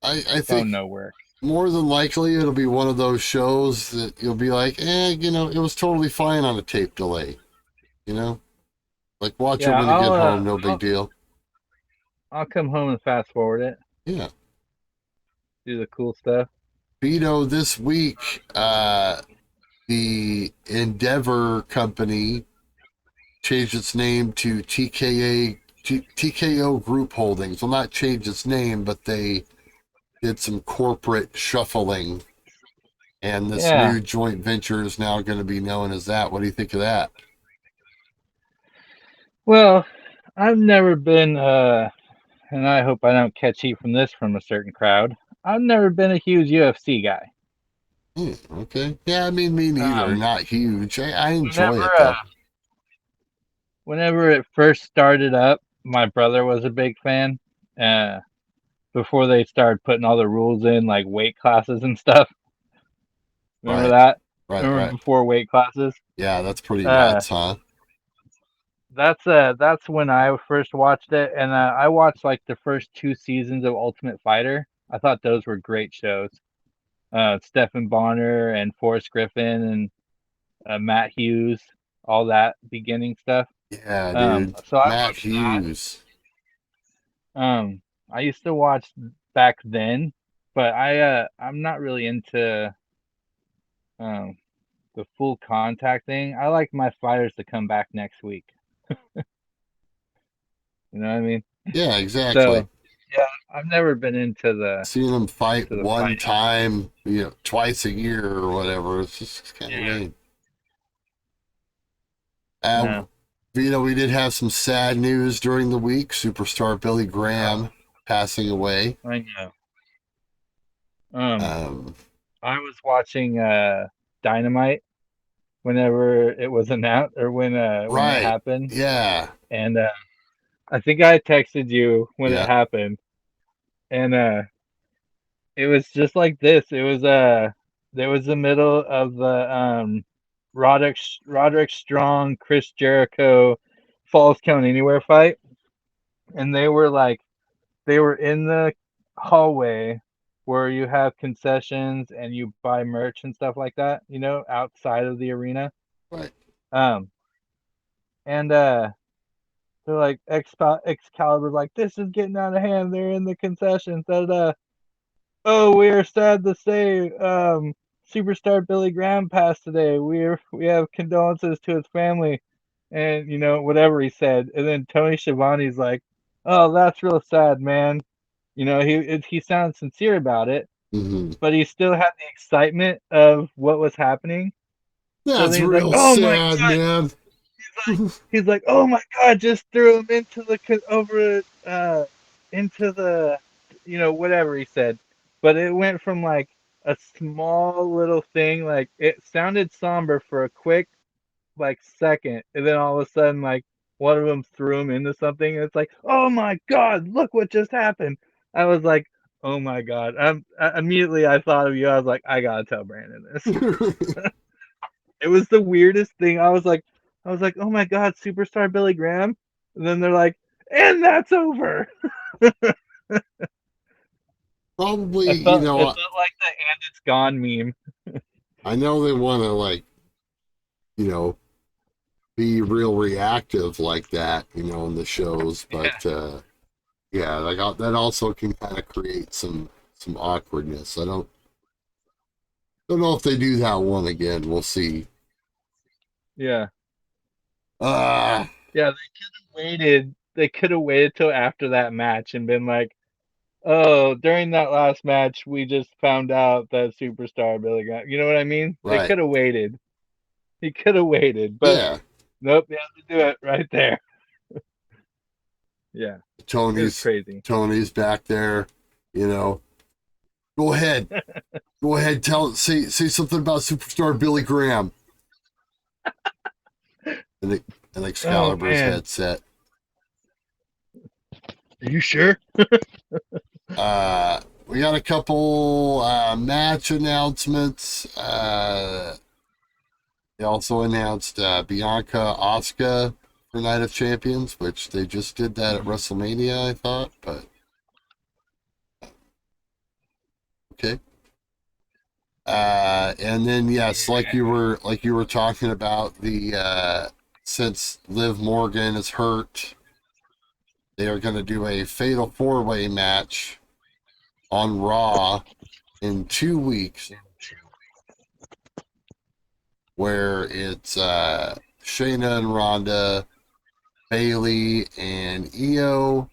I phone think no works. more than likely it'll be one of those shows that you'll be like, it was totally fine on a tape delay. You know, like watch it Yeah, when you get home, no big deal. I'll come home and fast forward it. Yeah. Do the cool stuff. Vito, this week, the Endeavor Company changed its name to TKO Group Holdings. Well, not changed its name, but they did some corporate shuffling, and this Yeah. new joint venture is now going to be known as that. What do you think of that? Well, I've never been and I hope I don't catch heat from this from a certain crowd. I've never been a huge UFC guy. Okay. Yeah, I mean, me neither. Um, Not huge. I enjoy whenever it, though. whenever it first started up, my brother was a big fan. Uh, before they started putting all the rules in, like weight classes and stuff. Remember Right. that? Right, Remember right. before weight classes? Yeah, that's pretty Uh, nuts, huh? that's when I first watched it, and I watched like the first two seasons of Ultimate Fighter. I thought those were great shows. Stephen Bonner and Forrest Griffin and Matt Hughes, all that beginning stuff. Yeah, dude. So I Matt watched that. Hughes. I used to watch back then, but I'm not really into um the full contact thing. I like my fighters to come back next week. You know what I mean? Yeah, exactly. So yeah, I've never been into the Seeing them fight to the one fighting. time, twice a year or whatever, it's just kind of Yeah. lame. No. We did have some sad news during the week. Superstar Billy Oh, Graham passing away. I know. Um, Um, I was watching Dynamite whenever it was announced or when it right. happened, Yeah. and I think I texted you when it Yeah. happened, and it was just like this. It was there was the middle of the Roderick Strong, Chris Jericho, Falls Count Anywhere fight, and they were in the hallway where you have concessions and you buy merch and stuff like that, you know, outside of the arena. Right. Um, and they're like Excalibur's like, this is getting out of hand. They're in the concessions. Da, da, da. Oh, we are sad to say, superstar Billy Graham passed today. We have condolences to his family, and you know whatever he said. And then Tony Schiavone's like, "Oh, that's real sad, man." You know he sounded sincere about it, Hmm. but he still had the excitement of what was happening. So That's then he's like, real "Oh my sad, god!" man. He's like, "Oh my god!" Just threw him into the over into the whatever he said, but it went from like a small little thing, like it sounded somber for a quick like second, and then all of a sudden like one of them threw him into something, and it's like, "Oh my god! Look what just happened!" I was like, "Oh my god!" Immediately I thought of you. I was like, "I gotta tell Brandon this." It was the weirdest thing. I was like, oh my god, superstar Billy Graham, and then they're like, and that's over. Probably, It felt like the and it's gone meme. I know they want to, like, you know, be real reactive like that, in the shows, Yeah, but yeah, like that also can kind of create some awkwardness. I don't know if they do that one again. We'll see. yeah, Uh yeah. Waited. They could have waited till after that match and been like, oh, during that last match, we just found out that superstar Billy Graham. You know what I mean? They right. could have waited. He could have waited, but Yeah. nope, they had to do it right there. Yeah, it was Tony's crazy. Tony's back there, you know. Go ahead. Go ahead, say something about superstar Billy Graham. And Oh Excalibur's man, headset. are you sure? We got a couple match announcements. They also announced Bianca Asuka for Night of Champions, which they just did that at WrestleMania, I thought, but okay. And then yes, like you were talking about the since Liv Morgan is hurt, they are going to do a fatal four-way match on Raw in 2 weeks, where it's Shayna and Ronda, Bailey and Io,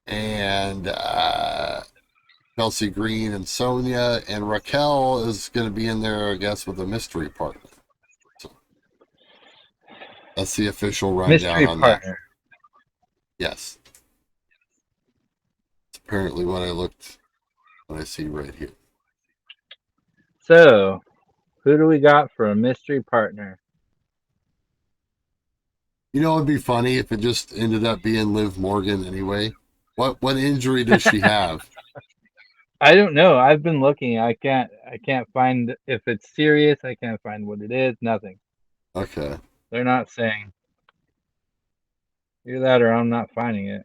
and Chelsea Green and Sonya, and Raquel is going to be in there, I guess, with a mystery partner. So that's the official rundown Mystery on that. partner. Yes, it's apparently what I see right here. So, who do we got for a mystery partner? It'd be funny if it just ended up being Liv Morgan anyway. What injury does she have? I don't know. I've been looking. I can't find if it's serious. I can't find what it is. Nothing. Okay. They're not saying. Either that or I'm not finding it.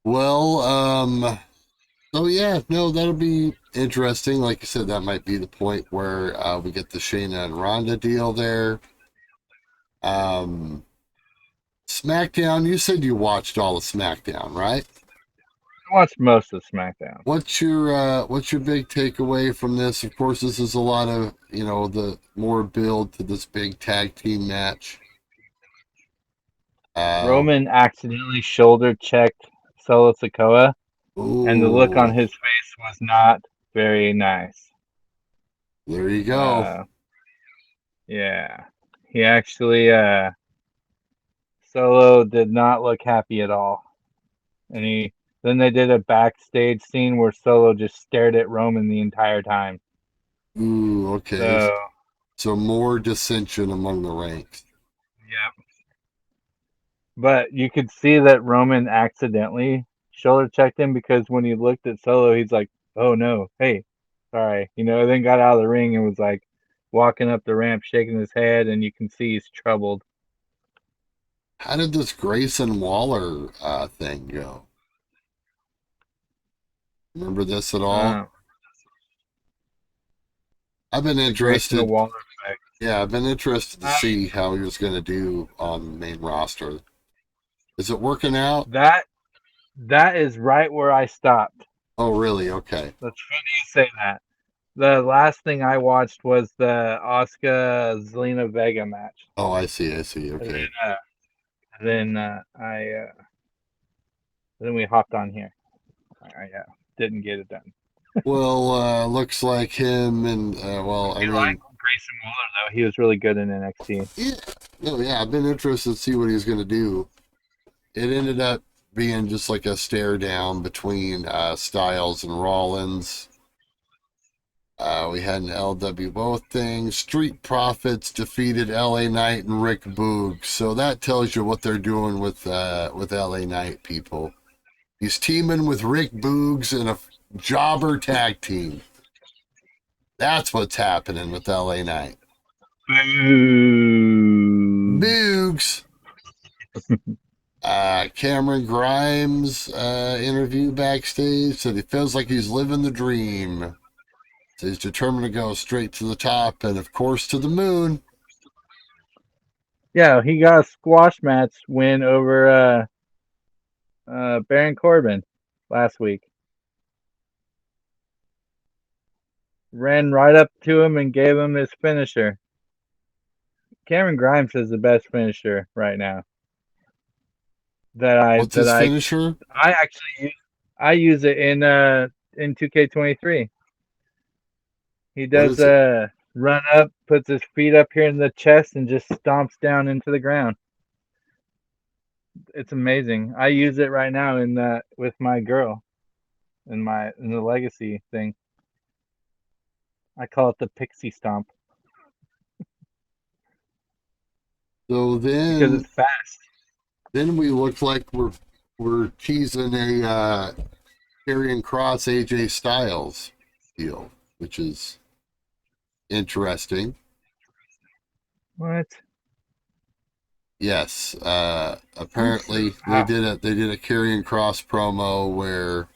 Well, So yeah, no, that'll be interesting. Like you said, that might be the point where we get the Shayna and Ronda deal there. Um, SmackDown, you said you watched all of SmackDown, right? I watched most of SmackDown. What's your big takeaway from this? Of course, this is a lot of, the more build to this big tag team match. Uh, Roman accidentally shoulder checked Solo Sikoa, and the look on ooh, his face was not very nice. there you go. Uh, yeah, he actually Solo did not look happy at all, and he then they did a backstage scene where Solo just stared at Roman the entire time. Ooh, okay. So So more dissension among the ranks. yeah, but you could see that Roman accidentally shoulder checked him because when he looked at Solo, he's like, "Oh no, hey, sorry," then got out of the ring and was like walking up the ramp, shaking his head, and you can see he's troubled. How did this Grayson Waller thing go? Remember this at all? Uh, I've been the Grayson interested. Waller effect. Yeah, I've been interested to I see how he was going to do on the main roster. Is it working out? that is right where I stopped. Oh, really? Okay. That's funny you say that. The last thing I watched was the Oscar Zelina Vega match. Oh, I see. I see. And Okay. then then we hopped on here. I didn't get it done. Well, looks like him and well, I You like mean, Grayson Waller though? He was really good in NXT. yeah, no, yeah. I've been interested to see what he's going to do. It ended up being just like a stare down between Styles and Rollins. We had an LWO thing. Street Profits defeated LA Knight and Rick Boog. So that tells you what they're doing with LA Knight people. He's teaming with Rick Boogs in a jobber tag team. That's what's happening with LA Knight. Boo! Boogs. Cameron Grimes interview backstage said he feels like he's living the dream. So he's determined to go straight to the top and, of course, to the moon. Yeah, he got a squash match win over Baron Corbin last week. Ran right up to him and gave him his finisher. Cameron Grimes is the best finisher right now. That I What's that his I finisher? I actually use, I use it in 2K23. He What does is it? a run up, puts his feet up here in the chest, and just stomps down into the ground. It's amazing. I use it right now in with my girl in the legacy thing. I call it the pixie stomp So because it's fast. then we look like we're teasing a Karrion Cross AJ Styles deal, which is interesting. What? Yes, Who's apparently ah, they did a Karrion Cross promo where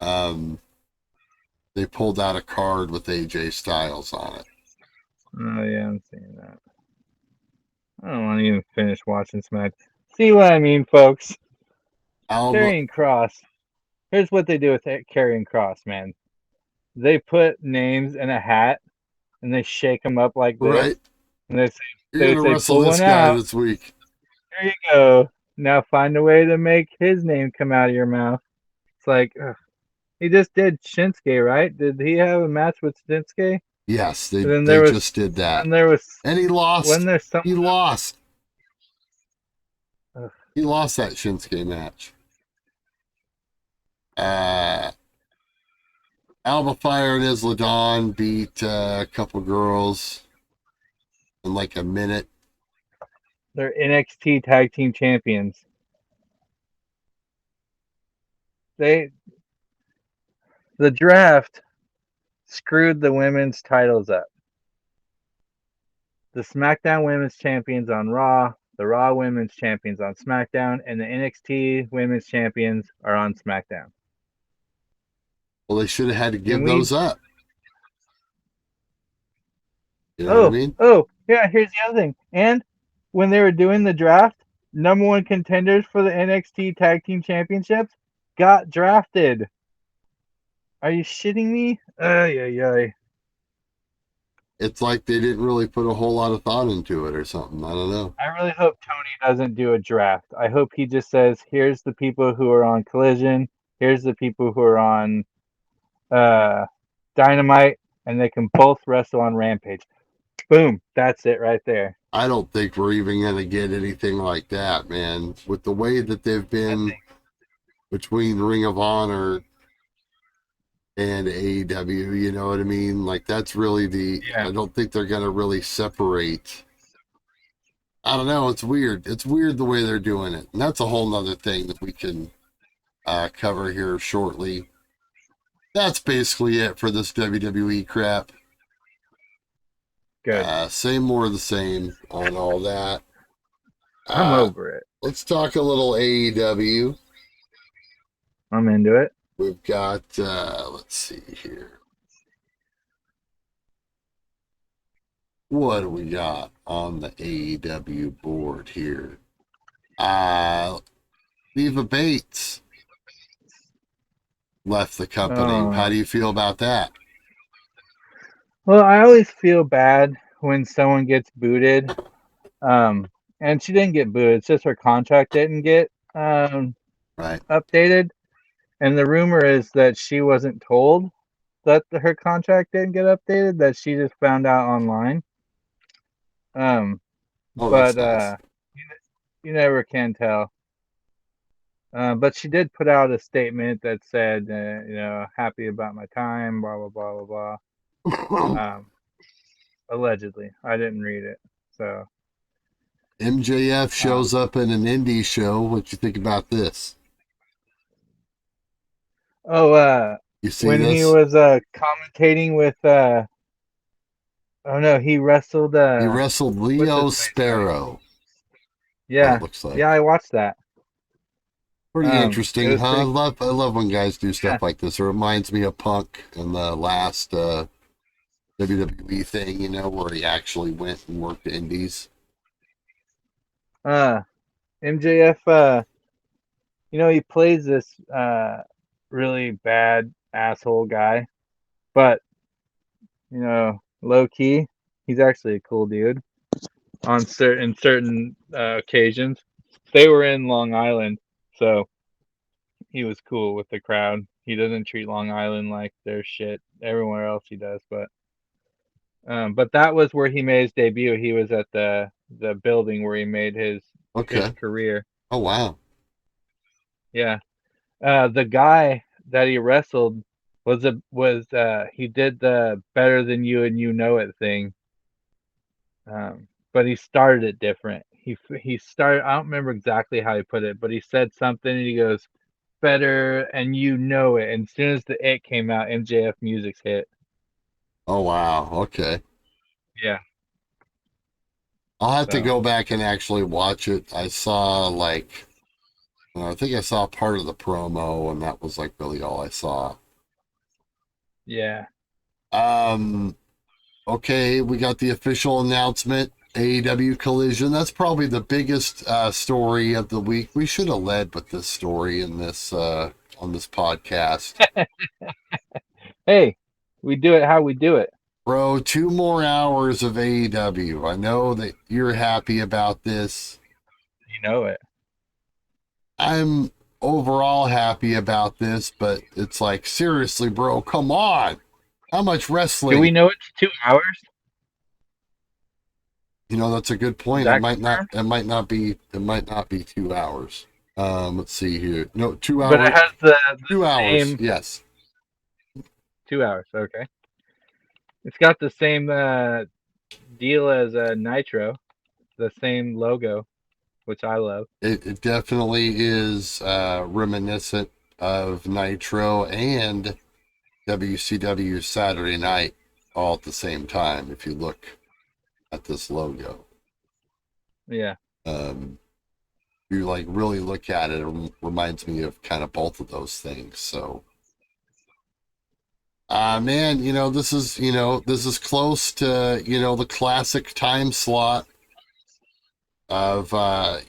um, they pulled out a card with AJ Styles on it. oh yeah, I'm seeing that. I don't want to even finish watching Smack. See what I mean, folks? Alba, Carrying Cross. Here's what they do with Carrying Cross, man. They put names in a hat and they shake them up like this, right? and You're they gonna say wrestle pull this one guy out. this week. There you go. Now find a way to make his name come out of your mouth. It's like ugh. He just did Shinsuke, right? Did he have a match with Shinsuke? Yes, And then they there was just did that, then there was and he when lost. there's someone He lost. else. He lost that Shinsuke match. Uh, Alba Fire and Isla Dawn beat a couple girls in like a minute. They're NXT Tag Team Champions. They the draft screwed the women's titles up. The SmackDown Women's Champions on Raw, the Raw Women's Champions on SmackDown, and the NXT Women's Champions are on SmackDown. Well, they should have had to And give we those up. You know what I oh, mean? oh, yeah, here's the other thing. And when they were doing the draft, number one contenders for the NXT Tag Team Championships got drafted. Are you shitting me? Ay, ay, ay. It's like they didn't really put a whole lot of thought into it or something. I don't know. I really hope Tony doesn't do a draft. I hope he just says, here's the people who are on Collision, here's the people who are on uh, Dynamite, and they can both wrestle on Rampage. Boom. That's it right there. I don't think we're even going to get anything like that, man. With the way that they've I been think. between Ring of Honor and AEW, you know what I mean? Like, that's really Yeah. I don't think they're going to really separate. I don't know. It's weird. It's weird the way they're doing it. And that's a whole nother thing that we can cover here shortly. That's basically it for this WWE crap. Good. Say more of the same on all that. I'm Uh, over it. let's talk a little AEW. I'm into it. We've got, let's see here. What do we got on the AEW board here? Leva Bates left the company. How Oh. do you feel about that? Well, I always feel bad when someone gets booted. Um, and she didn't get booted. It's just her contract didn't get Right. updated. And the rumor is that she wasn't told that her contract didn't get updated, that she just found out online. Um, Oh, but that's nice. you never can tell. But she did put out a statement that said, happy about my time, blah blah blah blah blah. Allegedly, I didn't read it, so. MJF Um, shows up in an indie show. What you think about this? oh, You see when he this? was commentating with, oh no, he wrestled He wrestled what's his Leo face fight? Sparrow. What it Yeah, looks like. yeah, I watched that. Pretty It interesting, was huh? pretty. I love when guys do Yeah. stuff like this. It reminds me of Punk and the last WWE thing, you know, where he actually went and worked the indies. Uh, MJF, he plays this really bad asshole guy, but low key, he's actually a cool dude on certain occasions. They were in Long Island, so he was cool with the crowd. He doesn't treat Long Island like their shit. Everywhere else he does, but that was where he made his debut. He was at the building where he made his Okay. career. Oh wow. Yeah. The guy that he wrestled he did the better than you and you know it thing. But he started it different. He started. I don't remember exactly how he put it, but he said something and he goes better and you know it. And as soon as the it came out, MJF music's hit. Oh wow. Okay. Yeah. I'll have to So go back and actually watch it. I saw I think I saw part of the promo, and that was like really all I saw. yeah. Um. Okay, we got the official announcement. AEW Collision. That's probably the biggest story of the week. We should have led with this story in this on this podcast. Hey, we do it how we do it. Bro, 2 more hours of AEW. I know that you're happy about this. You know it. I'm overall happy about this, but it's like, seriously, bro, come on. How much Do we wrestling? know it's 2 hours? You know, that's a good Is point. that confirmed? It might not be 2 hours. Let's see here. No, two But it hours. has the 2 hours. same Yes. 2 hours. Okay. It's got the same deal as Nitro, the same logo, which I love. It definitely is reminiscent of Nitro and WCW Saturday Night all at the same time. If you look at this logo, Yeah. um, you like really look at it, it reminds me of kind of both of those things. So Man, this is close to, the classic time slot of, like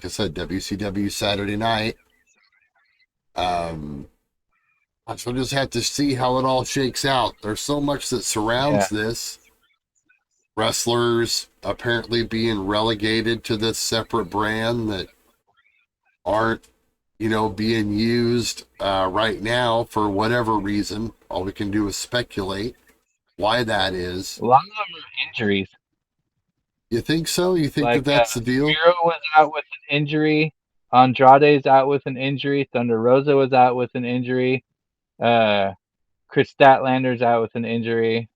I said, WCW Saturday night. Um, so we'll just have to see how it all shakes out. There's so much that Yeah. surrounds this. Wrestlers apparently being relegated to this separate brand that aren't, being used right now for whatever reason. All we can do is speculate why that is. A lot of them are injuries. You think so? You think that Like that's the deal? Miro was out with an injury. Andrade's out with an injury. Thunder Rosa was out with an injury. Uh, Chris Statlander's out with an injury.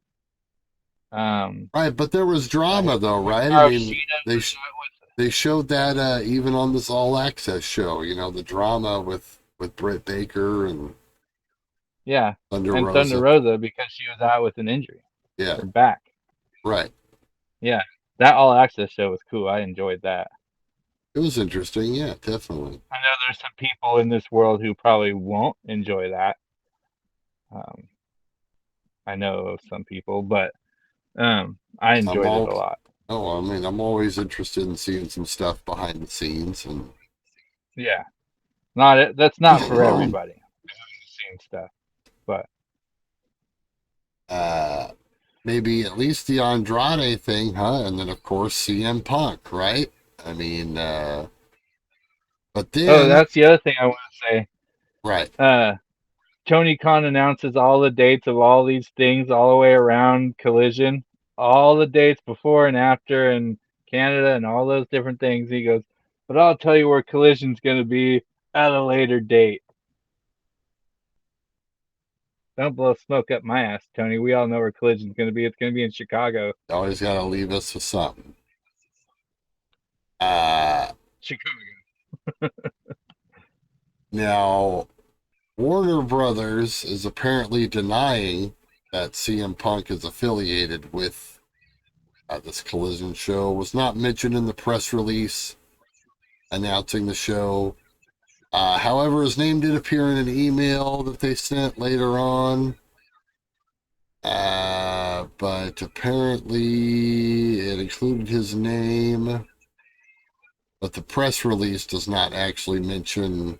Um, Right, but there was drama though, right? I Hikaru mean, Shida they was out with. they showed that even on this All Access show. The drama with Britt Baker and Yeah, Thunder and Thunder Rosa. Rosa because she was out with an injury, Yeah, her back. right. Yeah, that All Access show was cool. I enjoyed that. It was interesting. Yeah, definitely. I know there's some people in this world who probably won't enjoy that. Um, I know of some people, but I I'm enjoyed it all. a lot. Oh, I mean, I'm always interested in seeing some stuff behind the scenes, and Yeah, not that's not for everybody. Same stuff, but uh, maybe at least the Andrade thing, huh? And then of course CM Punk, right? I mean, but oh, then that's the other thing I want to say. right. Uh, Tony Khan announces all the dates of all these things all the way around Collision, all the dates before and after in Canada and all those different things. He goes, but I'll tell you where Collision's going to be at a later date. Don't blow smoke up my ass, Tony. We all know where Collision's going to be. It's going to be in Chicago. Always got to leave us with something. Uh, Chicago. Now Warner Brothers is apparently denying that CM Punk is affiliated with this Collision show. Was not mentioned in the press release announcing the show. However, his name did appear in an email that they sent later on. But apparently it included his name, but the press release does not actually mention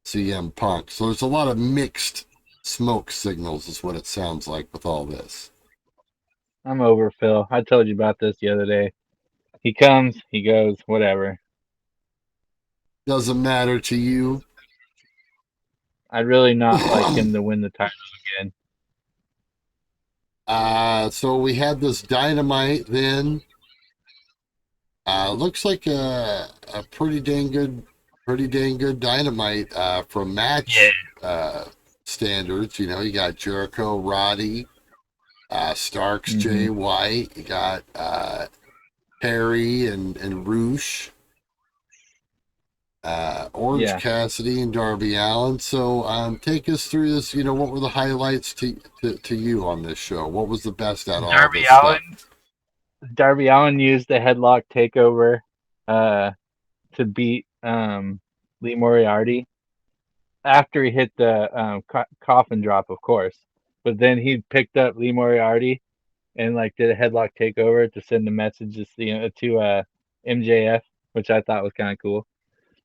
CM Punk. So there's a lot of mixed smoke signals, is what it sounds like with all this. I'm over Phil. I told you about this the other day. He comes, he goes, whatever. Doesn't matter to you. I'd really not like him to win the title again. So we had this dynamite then. Looks like a pretty dang good dynamite from Yeah. match standards. You got Jericho, Roddy, Starks, Jay Mm-hmm. White. You got Perry and Roosh, Orange Yeah. Cassidy and Darby Allen. So take us through this. What were the highlights to you on this show? What was the best out of all Darby this stuff? Allen. Darby Allen used the headlock takeover uh, to beat Lee Moriarty after he hit the coffin drop, of course. But then he picked up Lee Moriarty and like did a headlock takeover to send the messages to MJF, which I thought was kind of cool.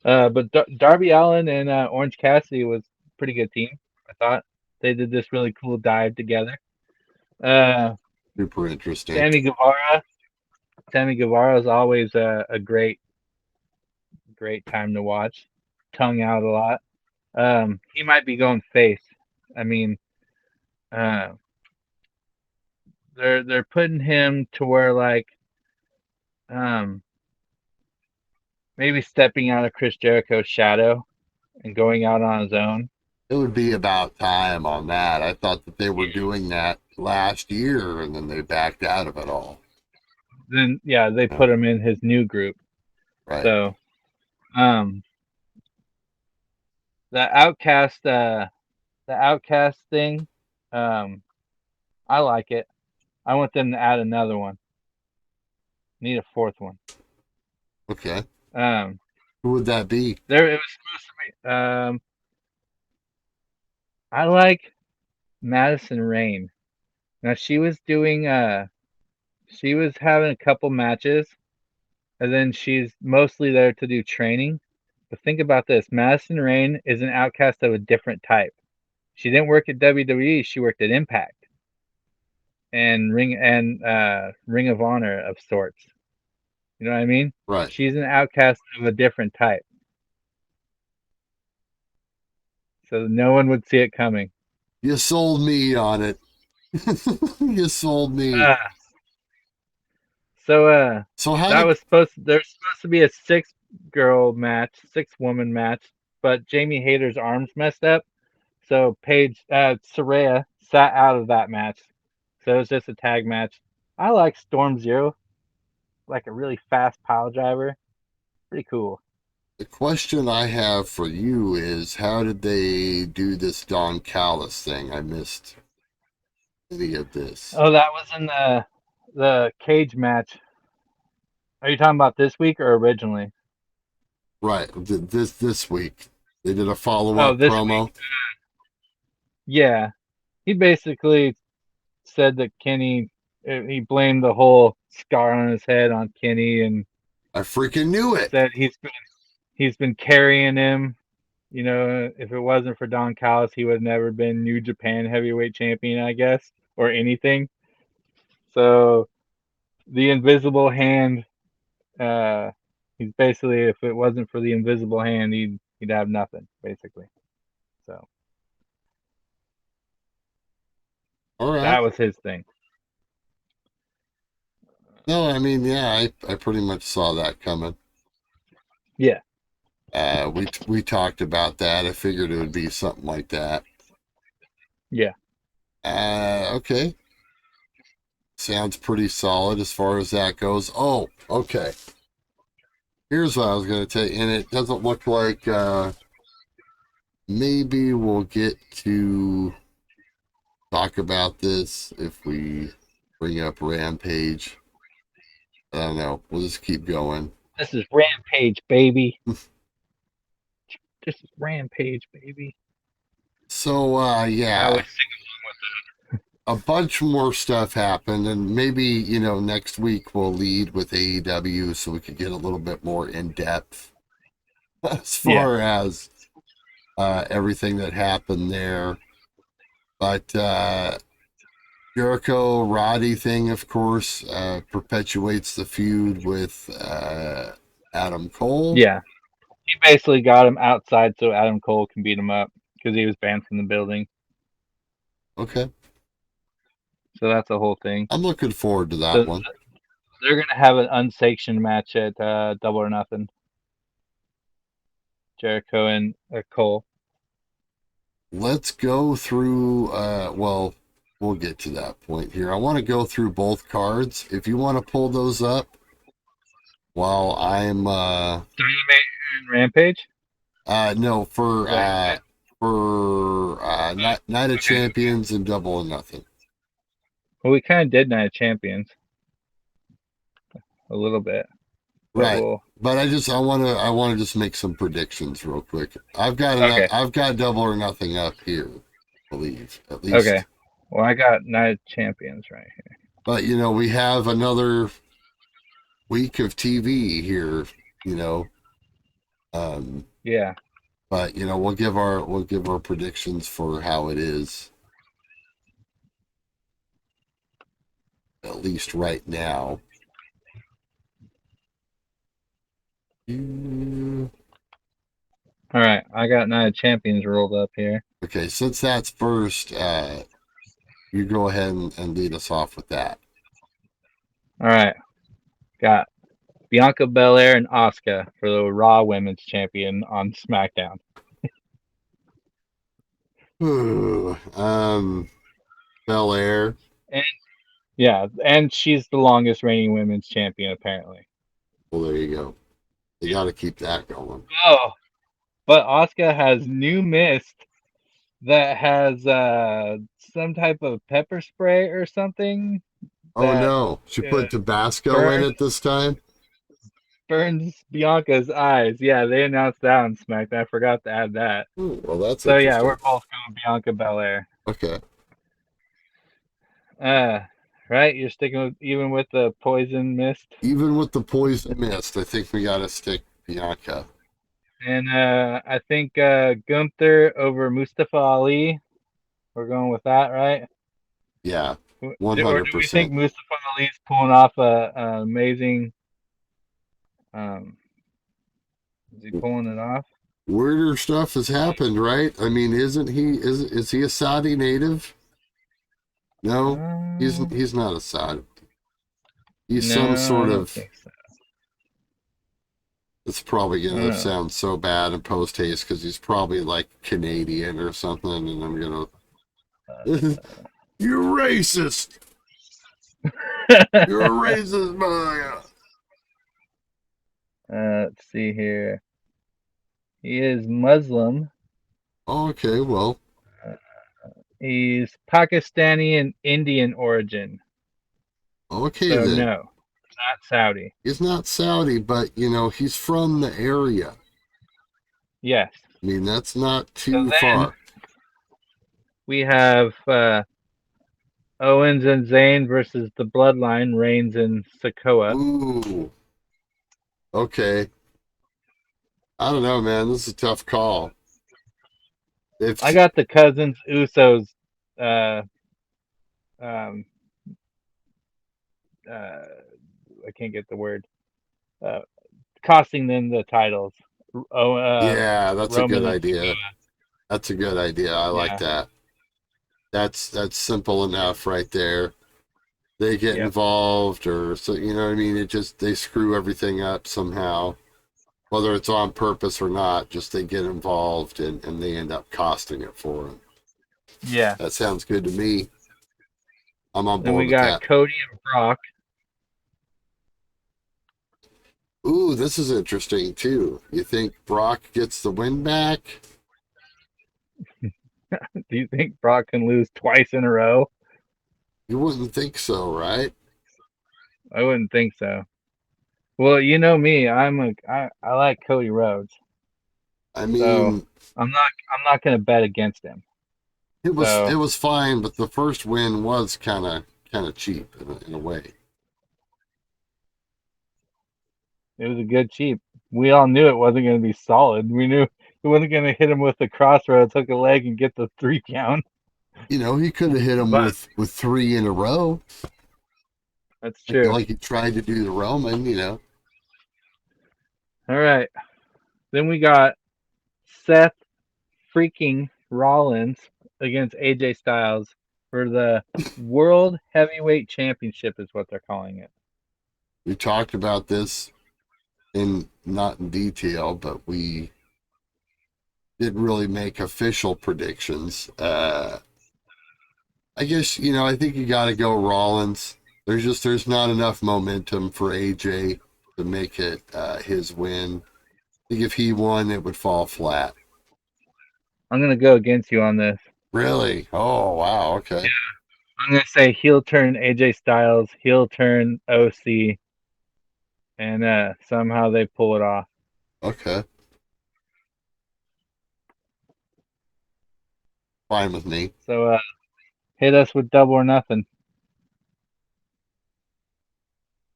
But Darby Allen and Orange Cassidy was a pretty good team. I thought they did this really cool dive together. Uh, Super interesting. Sammy Guevara. Sammy Guevara is always a great time to watch. Tongue out a lot. He might be going face. I mean, uh, they're putting him to where like um, maybe stepping out of Chris Jericho's shadow and going out on his own. It would be about time on that. I thought that they were doing that last year and then they backed out of it all. Then yeah, they Yeah, put him in his new group. right. So um, the outcast thing, um, I like it. I want them to add another one. Need a fourth one. Okay. Um, Who would that be? there it was supposed to be. I like. Madison Rain. Now she was having a couple matches, and then she's mostly there to do training. But think about this: Madison Rain is an outcast of a different type. She didn't work at WWE; she worked at Impact and Ring of Honor of sorts. You know what I mean? Right. She's an outcast of a different type, so no one would see it coming. You sold me on it. You sold me. Uh, so So how that did was there's supposed to be a six woman match, but Jamie Hayter's arms messed up, so Paige Saraya sat out of that match. So it was just a tag match. I like Storm Zero, like a really fast pile driver. Pretty cool. the question I have for you is how did they do this Don Callis thing? I missed any of this. Oh, that was in the cage match. Are you talking about this week or originally? Right. This week they did a follow Oh, up this week. promo. Yeah, he basically said that Kenny, he blamed the whole scar on his head on Kenny, and I freaking knew it. said he's been carrying him. You know, if it wasn't for Don Callis, he would have never been New Japan Heavyweight Champion, I guess, or anything. So the Invisible Hand, uh, he's basically, if it wasn't for the Invisible Hand, he'd have nothing, basically. So All right. that was his thing. No, I mean, yeah, I pretty much saw that coming. Yeah, We talked about that. I figured it would be something like that. yeah. Okay. Sounds pretty solid as far as that goes. Oh, okay. Here's what I was going to tell you, and it doesn't look like maybe we'll get to talk about this if we bring up Rampage. I don't know. We'll just keep going. This is Rampage, baby. This is Rampage, baby. So, I yeah, was singing a bunch more stuff happened, and maybe, next week we'll lead with AEW so we could get a little bit more in depth as yeah, far as everything that happened there. But Jericho Roddy thing, of course, perpetuates the feud with Adam Cole. yeah. He basically got him outside so Adam Cole can beat him up because he was banned from the building. Okay. So that's the whole thing. I'm looking forward to that So one. they're gonna have an unsanctioned match at Double or Nothing. Jericho and Cole. Let's go through, well, we'll get to that point here. I want to go through both cards. If you want to pull those up while I'm, Dynamite and Rampage. no, Right. for Night of Champions and Double or Nothing. Well, we kind of did Night of Champions a little bit, but Right. we'll. But I want to just make some predictions real quick. Okay. I've got Double or Nothing up here, I believe, at Okay. least. Well, I got Night of Champions right here. But we have another week of TV here, you know. Yeah. But we'll give our predictions for how it is, at least right now. All right. I got Night of Champions rolled up here. Okay, since that's first, you go ahead and lead us off with that. All right. Got Bianca Belair and Asuka for the Raw Women's Champion on SmackDown. Belair. And yeah, and she's the longest reigning women's champion apparently. Well, there you go. You got to keep that going. Oh, but Asuka has new mist that has some type of pepper spray or something Oh that no, she uh, put Tabasco in burns it this time. Bianca's eyes. Yeah, they announced that on SmackDown. I forgot to add that. Ooh, well, that's So yeah, we're interesting. both going Bianca Belair. Okay. Right? You're sticking with even with the poison mist, Even with the poison mist, I think we got to stick Bianca. and I think Gunther over Mustafa Ali. We're going with that, right? Yeah, Or do we think 100%. Mustafa Ali's pulling off a amazing? Um, is he pulling it off? Weirder stuff has happened, right? I mean, isn't he? Is he a Saudi native? No, Um, he's not a Saudi. He's some no, I sort don't of. think so. It's probably I don't gonna know. sound so bad in post haste because he's probably like Canadian or something, and I'm gonna. You're racist. You're a racist, Maya. Let's see here. He is Muslim. Okay, well, Uh, he's Pakistani and Indian origin. okay So then. no, not Saudi. He's not Saudi, but he's from the area. Yes. I mean, that's not So too then far. we have Owens and Zayn versus the Bloodline, Reigns and Sokoa. Ooh, okay. I don't know, man. This is a tough call. I If got the cousins Usos uh, um, uh, I can't get the word. Uh, Costing them the titles. Oh, yeah, that's a Roman good and idea. Sokoa. That's a good idea. I like Yeah. that. That's simple enough right there. They get Yep. involved, or so you know what I mean. It just they screw everything up somehow, whether it's on purpose or not. Just they get involved and they end up costing it for them. Yeah. That sounds good to me. I'm on Then board we with got that. Cody and Brock. Ooh, this is interesting too. You think Brock gets the win back? Do you think Brock can lose twice in a row? You wouldn't think so, right? I wouldn't think so. Well, you know me, I like Cody Rhodes, I so mean, I'm not gonna bet against him. it So was fine, but the first win was kind of cheap in a way. it was a good cheap. We all knew it wasn't gonna be solid. We knew it wasn't gonna hit him with the crossroads, hook a leg, and get the 3 count. He could have hit him But with three in a row, that's true. like he tried to do the Roman. All right. Then we got Seth freaking Rollins against AJ Styles for the World Heavyweight Championship, is what they're calling it. We talked about this in not in detail, but we didn't really make official predictions. I guess I think you got to go Rollins. There's not enough momentum for AJ to make it his win. I think if he won, it would fall flat. I'm gonna go against you on this. Really? Oh wow. Yeah. Okay. I'm gonna say heel turn AJ Styles, heel turn OC, and somehow they pull it off. Okay. Fine with me. So hit us with double or nothing.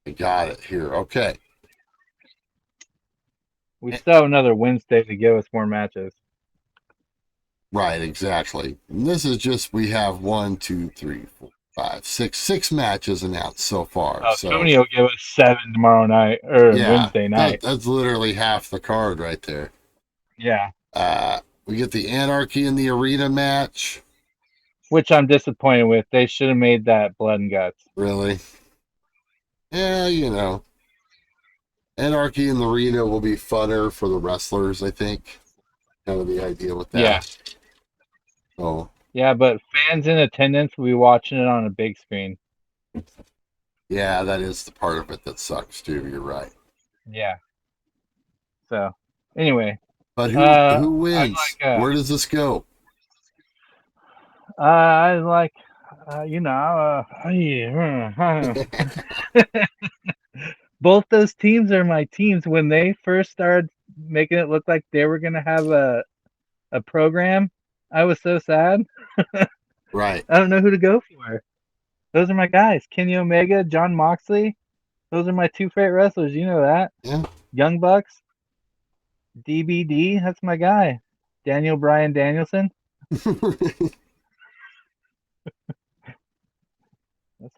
I got it here. Okay. We still have another Wednesday to give us more matches. Right. Exactly. And this is just we have 6 matches announced so far. Oh, So Tony will give us 7 tomorrow night or yeah, Wednesday night. that's literally half the card right there. Yeah, We get the Anarchy in the Arena match. which I'm disappointed with. They should have made that blood and guts. Really? Yeah, Anarchy in the Arena will be funner for the wrestlers, I think. Kind of the idea with Yeah, that. Oh, yeah, but fans in attendance will be watching it on a big screen. yeah, that is the part of it that sucks too. You're right. Yeah. So, anyway, But who I wins? Where does this go? I like, both those teams are my teams. When they first started making it look like they were gonna have a program, I was so sad. Right. I don't know who to go for. Those are my guys. Kenny Omega, John Moxley. Those are my two favorite wrestlers. You know that. Yeah. Young Bucks, DBD. That's my guy. Daniel Bryan Danielson. That's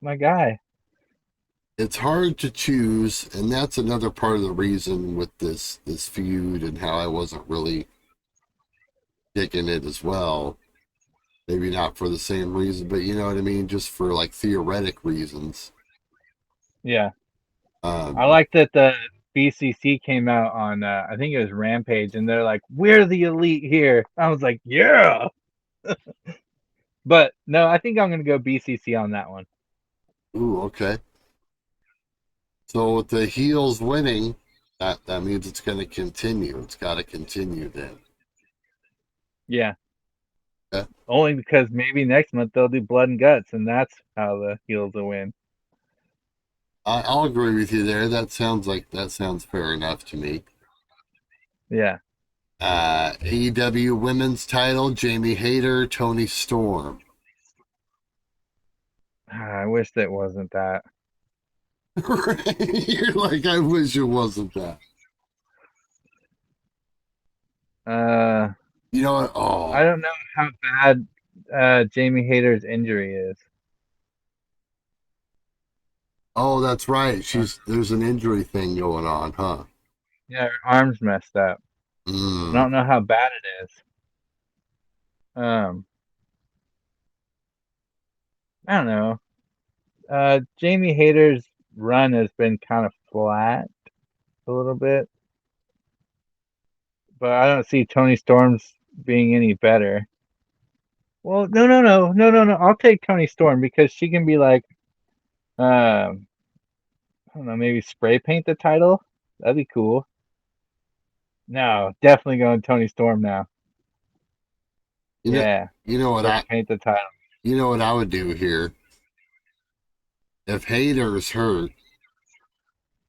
my guy. It's hard to choose, and that's another part of the reason with this feud and how I wasn't really digging it as well. Maybe not for the same reason, but you know what I mean, just for like theoretic reasons. Yeah. I Um, like that the BCC came out on, I think it was Rampage, and they're like, "We're the elite here." I was like, "Yeah." But no, I think I'm gonna go BCC on that one. ooh, okay. So with the heels winning, that means it's going to continue. It's got to continue then. Yeah. Okay. Only because maybe next month they'll do blood and guts, and that's how the heels will win. I'll agree with you there. That sounds fair enough to me. Yeah. AEW Women's Title: Jamie Hayter, Tony Storm. I wish that wasn't that. You're like, I wish it wasn't that. Uh, You know what? I Oh, don't know how bad Jamie Hayter's injury is. oh, that's right. Uh, There's an injury thing going on, huh? yeah, her arm's messed up. I Mm. don't know how bad it is. Um, I don't know. Jamie Hayter's run has been kind of flat a little bit, but I don't see Tony Storm's being any better. Well, no. I'll take Tony Storm because she can be like, I don't know, maybe spray paint the title. That'd be cool. No, definitely going Tony Storm now. You know, Yeah, you know what spray paint the title. I would do here if Hayter's hurt.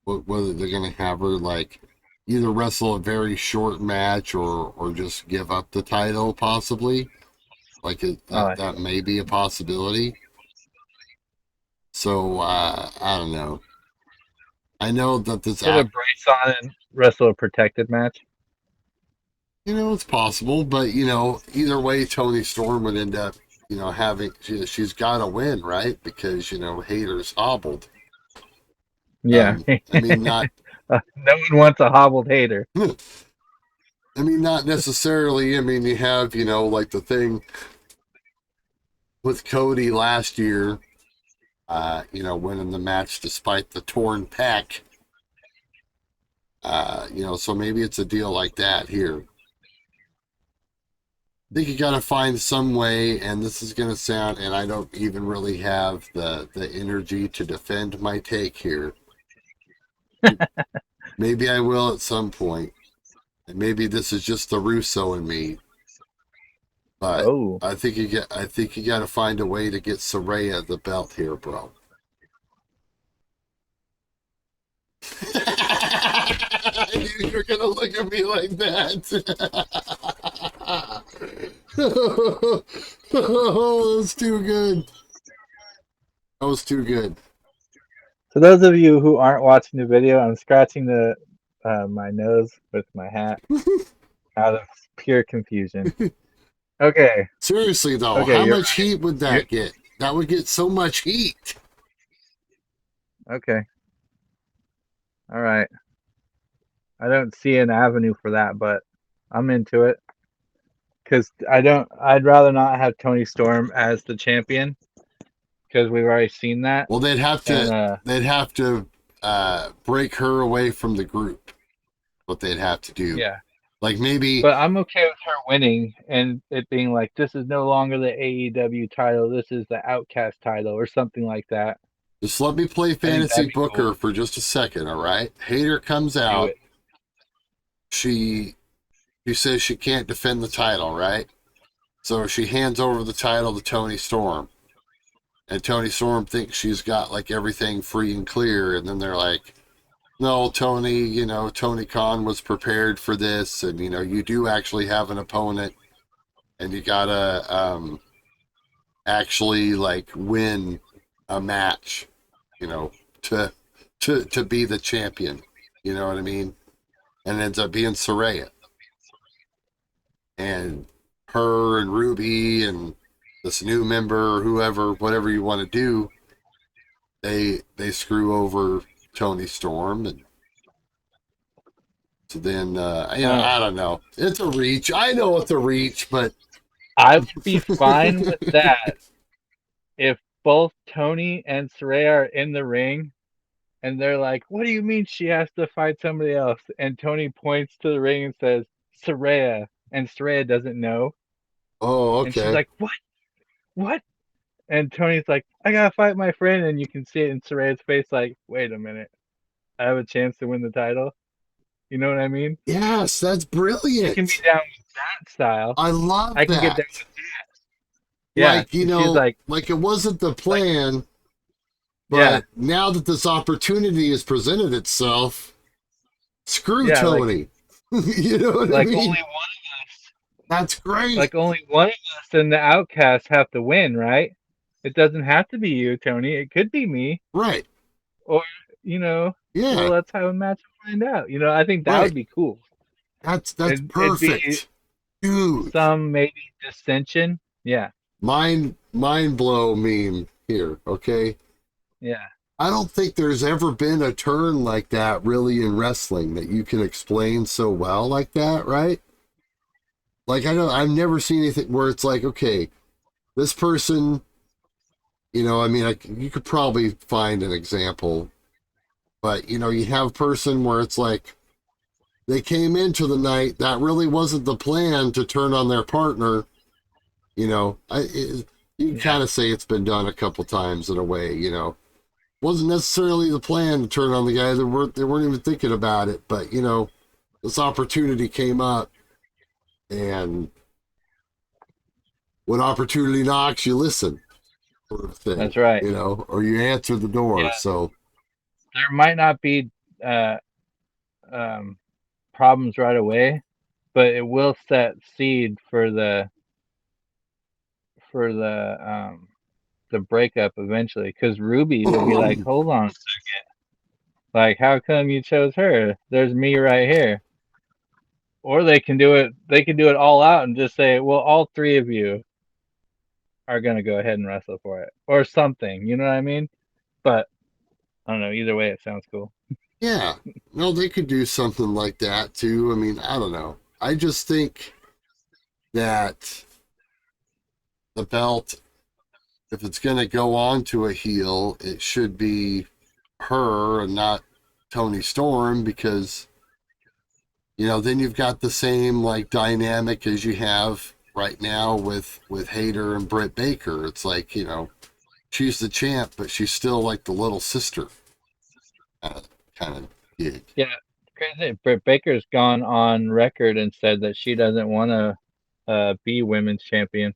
Whether they're going to have her like either wrestle a very short match or just give up the title possibly. Like Oh, that may be a possibility. So I don't know. I know that this put a act, brace on and wrestle a protected match. it's possible, but either way, Tony Storm would end up, having she's got to win, right? Because Hayter's hobbled. Yeah. I mean, not. No one wants a hobbled hater. I mean, not necessarily. I mean, you have, like the thing with Cody last year, winning the match despite the torn pec. So maybe it's a deal like that here. I think you got to find some way, and this is going to sound, and I don't even really have the energy to defend my take here. Maybe I will at some point, and maybe this is just the Russo in me. But Oh. I think you got to find a way to get Saraya the belt here, bro. I knew you were gonna look at me like that. Oh, that's too good. That was too good. So those of you who aren't watching the video, I'm scratching the my nose with my hat out of pure confusion. Okay. Seriously though, Okay, how you're much right. heat would You're, that get? That would get so much heat. okay. All right. I don't see an avenue for that, but I'm into it because I don't. I'd rather not have Tony Storm as the champion because we've already seen that. Well, And they'd have to break her away from the group. What they'd have to do, yeah, like maybe but I'm okay with her winning and it being like this is no longer the AEW title. This is the Outcast title or something like that. just let me play I think fantasy that'd be cool. booker for just a second, all right? Hayter comes Do out. it. She says she can't defend the title, right? So she hands over the title to Tony Storm. And Tony Storm thinks she's got like everything free and clear. And then they're like, no, Tony, Tony Khan was prepared for this. And, you do actually have an opponent. And you got to actually like win a match, you know, to to be the champion. You know what I mean? And it ends up being Saraya. And her and Ruby and this new member, whoever, whatever you want to do, they screw over Tony Storm, and so then I don't know. It's a reach. I know it's a reach, but I would be fine with that if both Tony and Saraya are in the ring and they're like, "What do you mean she has to fight somebody else?" And Tony points to the ring and says, "Saraya," and Saraya doesn't know, oh, and she's okay. like, "What? What?" And Tony's like, "I gotta fight my friend," and you can see it in Saraya's face, like, "Wait a minute, I have a chance to win the title." You know what I mean? Yes, that's She can be brilliant. down with that style. I love I can get down that. with yeah. Like, you She's know, like, like it wasn't the like, plan, yeah, but now that this opportunity has presented itself, screw yeah, Tony. You know what I like mean? only one of us, That's great. like only one of us and the outcasts have to win, right? It doesn't have to be you, Tony. It could be me, Right. or you know, well, Yeah. let's have a match and find out. You know, I think that Right. would be cool. That's It'd be perfect. Huge. some maybe dissension. Yeah, Mind blow meme here, okay? yeah, I don't think there's ever been a turn like that really in wrestling that you can explain so well like that, right? Like I've never seen anything where it's like, okay, this person, you know, I mean, you could probably find an example, but you know, you have a person where it's like they came into the night that really wasn't the plan to turn on their partner. You know, you can yeah, kind of say it's been done a couple times in a way. You know, wasn't necessarily the plan to turn on the guy. They weren't even thinking about it, but you know, this opportunity came up, and when opportunity knocks, you listen, sort of thing. that's right. You know, or you answer the door. Yeah, So there might not be uh, um, problems right away, but it will set seed for the breakup eventually. Because Ruby will be like, "Hold on, like how come you chose her? There's me right here." Or they can do it. They can do it all out and just say, "Well, all three of you are gonna go ahead and wrestle for it," or something. You know what I mean? But I don't know. Either way, it sounds cool. yeah, no, they could do something like that too. I mean, I don't know. I just think that the belt, if it's going to go on to a heel, it should be her and not Tony Storm, because you know then you've got the same like dynamic as you have right now with Hayter and Britt Baker. It's like, you know, she's the champ, but she's still like the little sister kind of gig. Yeah, crazy. Britt Baker's gone on record and said that she doesn't want to be women's champion.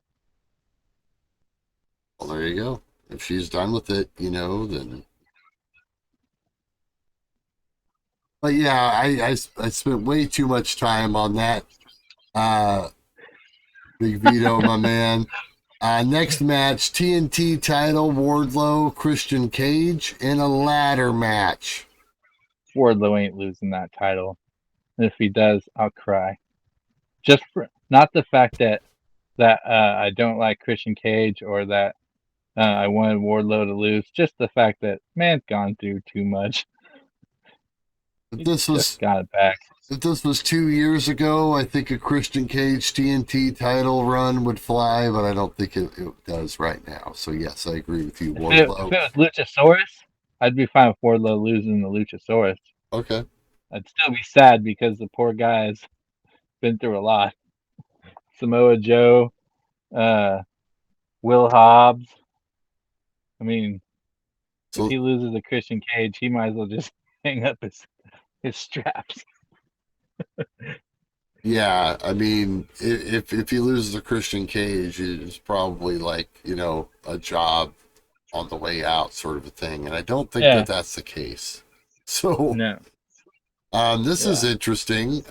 Well, there you go. If she's done with it, you know, then. But yeah, I spent way too much time on that. Uh, Big Vito, my man. Next match, TNT title, Wardlow, Christian Cage in a ladder match. Wardlow ain't losing that title. And if he does, I'll cry. Just for not the fact that I don't like Christian Cage or that I wanted Wardlow to lose. Just the fact that man's gone through too much. If He's this just was got it back. if this was 2 years ago, I think a Christian Cage TNT title run would fly, but I don't think it does right now. So yes, I agree with you, If Wardlow. it was Luchasaurus, I'd be fine with Wardlow losing the Luchasaurus. Okay. I'd still be sad because the poor guy's been through a lot. Samoa Joe, uh, Will Hobbs. I mean, if So he loses to Christian Cage, he might as well just hang up his straps. yeah, I mean, if he loses a Christian Cage, it's probably like, you know, a job on the way out, sort of a thing. And I don't think that Yeah, that's the case. So no, this is yeah. interesting.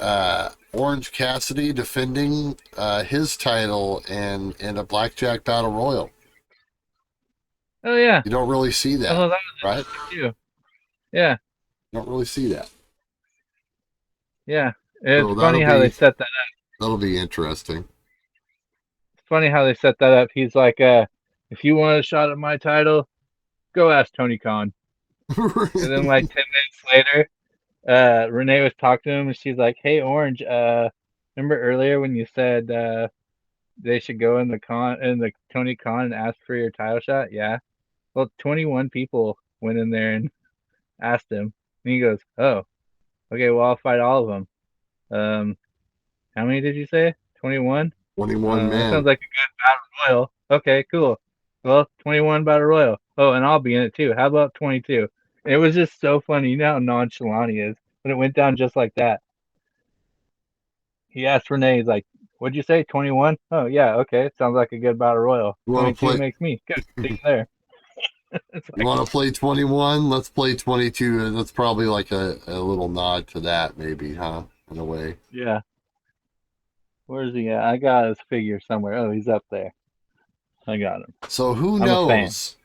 Orange Cassidy defending his title in a Blackjack Battle Royal. Oh yeah, You don't really see I that, thought that right? was too. Yeah, You don't really see that. yeah. It's So funny how they set that. that'll be interesting. It's funny how they set that up. He's like, if you want a shot at my title, go ask Tony Khan. And then like 10 minutes later, Renee was talking to him, and she's like, "Hey, Orange, remember earlier when you said they should go in the Tony Khan and ask for your title shot?" Yeah. Well, 21 people went in there and asked him, and he goes, "Oh, okay. Well, I'll fight all of them." How many did you say? 21. 21 That sounds men. like a good battle royal. Okay, cool. Well, 21 battle royal. Oh, and I'll be in it too. How about 22? It was just so funny. You know how nonchalant he is, but it went down just like that. He asked Renee, he's like, "What'd you say? 21? Oh yeah, okay. Sounds like a good battle royal. You want to 22 play? makes me good. See you there." It's You like, want to play 21? Let's play 22. And that's probably like a little nod to that, maybe, huh? In a way. yeah. Where's he at? I got his figure somewhere. Oh, he's up there. I got him. So who I'm a fan. knows?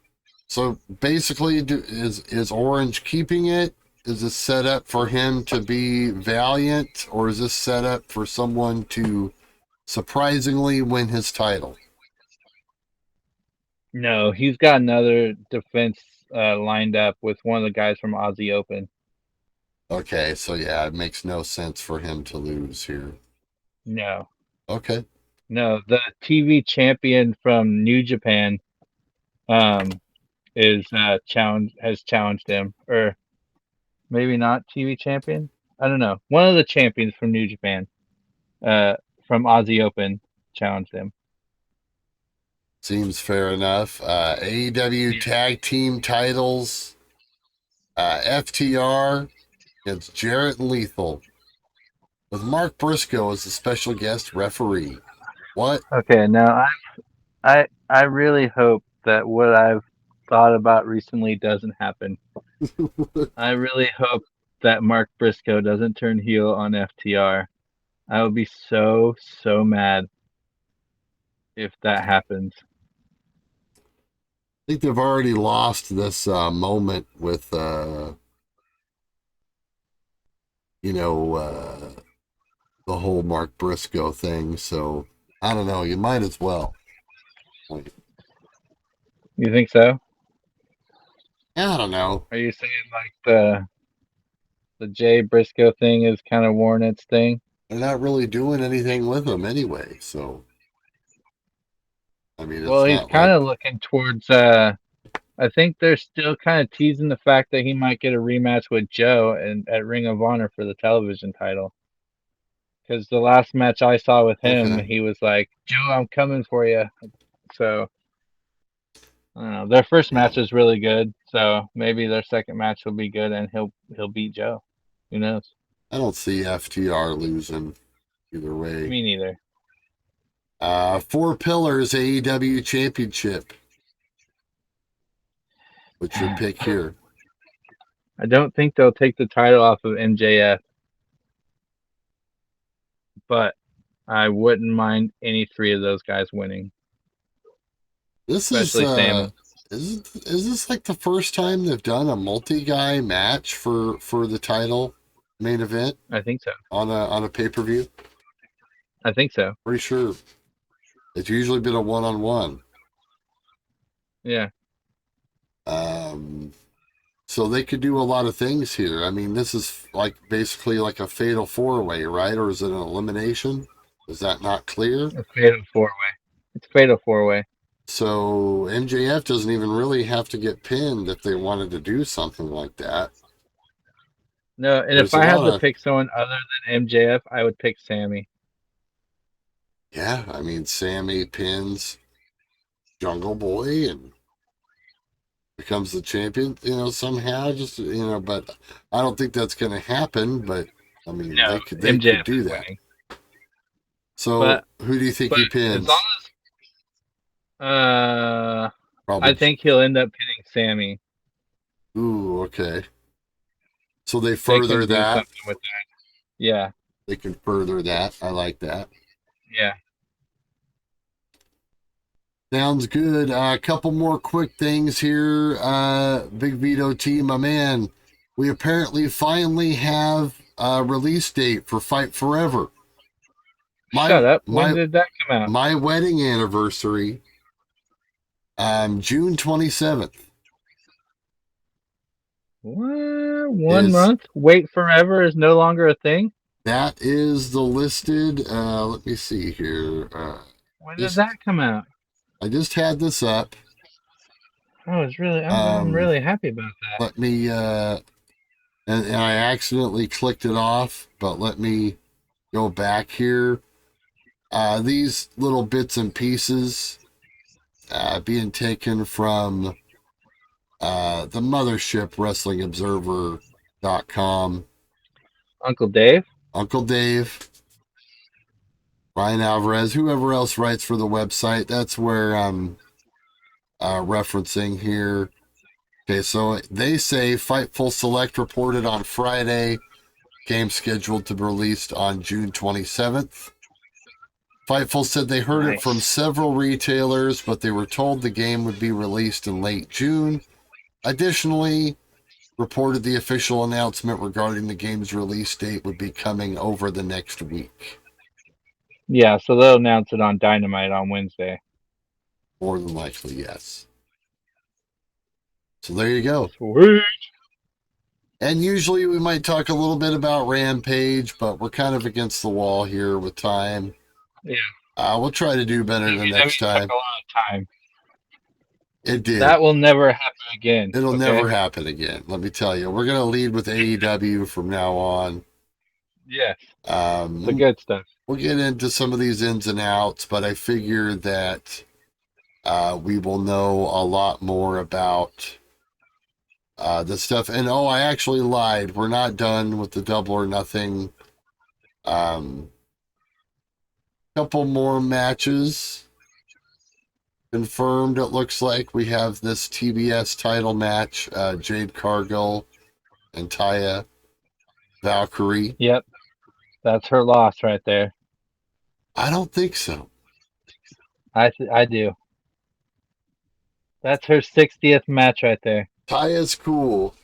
So basically, is Orange keeping it? Is this set up for him to be valiant, or is this set up for someone to surprisingly win his title? No, he's got another defense lined up with one of the guys from Aussie Open. Okay, so yeah, it makes no sense for him to lose here. No, Okay. no, the TV champion from New Japan um, is challenge has challenged him, or maybe not TV champion. I don't know. One of the champions from New Japan, uh, from Aussie Open, challenged him. Seems fair enough. AEW Yeah. tag team titles. FTR against Jarrett and Lethal with Mark Briscoe as the special guest referee. What? Okay. Now I really hope that what I've thought about recently doesn't happen. I really hope that Mark Briscoe doesn't turn heel on FTR. I would be so mad if that happens. I think they've already lost this moment with, you know, the whole Mark Briscoe thing. So I don't know. You might as well. Like, You think so? I don't know. Are you saying like the Jay Briscoe thing is kind of worn its thing? They're not really doing anything with him anyway. So I mean, Well, it's he's not kind like of looking towards. I think they're still kind of teasing the fact that he might get a rematch with Joe and at Ring of Honor for the television title. Because the last match I saw with him, okay. he was like, "Joe, I'm coming for you." So I don't know. Their first Yeah, match was really good, so maybe their second match will be good, and he'll beat Joe. Who knows? I don't see FTR losing either way. Me neither. Four Pillars AEW Championship. What's your pick here? I don't think they'll take the title off of MJF, but I wouldn't mind any three of those guys winning, This especially Sammy. is this like the first time they've done a multi-guy match for the title main event I think so. on a pay-per-view? I think so. Pretty sure it's usually been a one-on-one. Yeah. Um, so they could do a lot of things here. I mean, this is like basically like a fatal four-way, right? Or is it an elimination? Is that not clear? A fatal four way. It's fatal four way. So MJF doesn't even really have to get pinned if they wanted to do something like that. No, and if There's a I had lot to of, pick someone other than MJF, I would pick Sammy. yeah, I mean, Sammy pins Jungle Boy and becomes the champion, somehow, just, but I don't think that's going to happen. But I mean, No, they could MJF do is that. winning. So But who do you think but he as long pins? as I Probably, think he'll end up pinning Sammy. ooh, okay. So they They further can do that. something with that. Yeah, They can further that. I like that. yeah. Sounds good. A couple more quick things here. Big Vito T, my man. We apparently finally have a release date for Fight Forever. Shut My up. When my did that come out? my wedding anniversary, June 27th, What? One is month? Wait forever is no longer a thing? that is the listed. Let me see here. When did Just that come out? I just had this up. I'm Um, really happy about that. let me and I accidentally clicked it off, but let me go back here. These little bits and pieces being taken from the mothership WrestlingObserver.com. Uncle Dave? Uncle Dave, Ryan Alvarez, whoever else writes for the website. That's where I'm referencing here. Okay, so they say Fightful Select reported on Friday. Game scheduled to be released on June 27th. Fightful said they heard it from Nice. several retailers, but they were told the game would be released in late June. Additionally, reported the official announcement regarding the game's release date would be coming over the next week. Yeah, so they'll announce it on Dynamite on Wednesday. More than likely, yes. So there you go. Sweet. And usually we might talk a little bit about Rampage, but we're kind of against the wall here with time. Yeah. We'll try to do better the WWE next took time. a lot of time. It did. That will never happen again. It'll Okay? never happen again. Let me tell you. We're going to lead with AEW from now on. Yes. The good stuff. We'll get into some of these ins and outs, but I figure that we will know a lot more about the stuff. And I actually lied. We're not done with the Double or Nothing. Couple more matches confirmed. It looks like we have this TBS title match. Jade Cargill and Taya Valkyrie. Yep. That's her loss right there. I don't think so. I do. That's her 60th match right there. Taya's cool,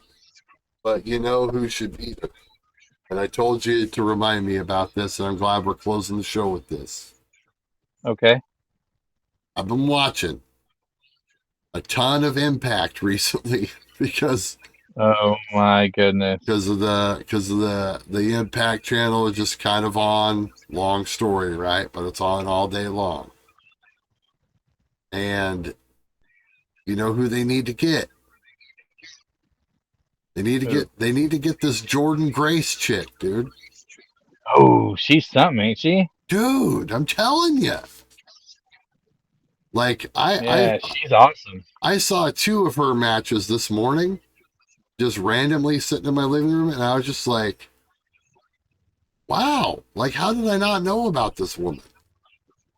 but you know who should beat her. And I told you to remind me about this, and I'm glad we're closing the show with this. Okay. I've been watching a ton of Impact recently because Oh my goodness. of the Impact channel is just kind of on. Long story, right? But it's on all day long. And you know who they need to get? They need to get this Jordan Grace chick, dude. Oh, she's something, ain't she? Dude, I'm telling you. Like Yeah, she's awesome. I saw two of her matches this morning, just randomly sitting in my living room, and I was just like, wow, like how did I not know about this woman?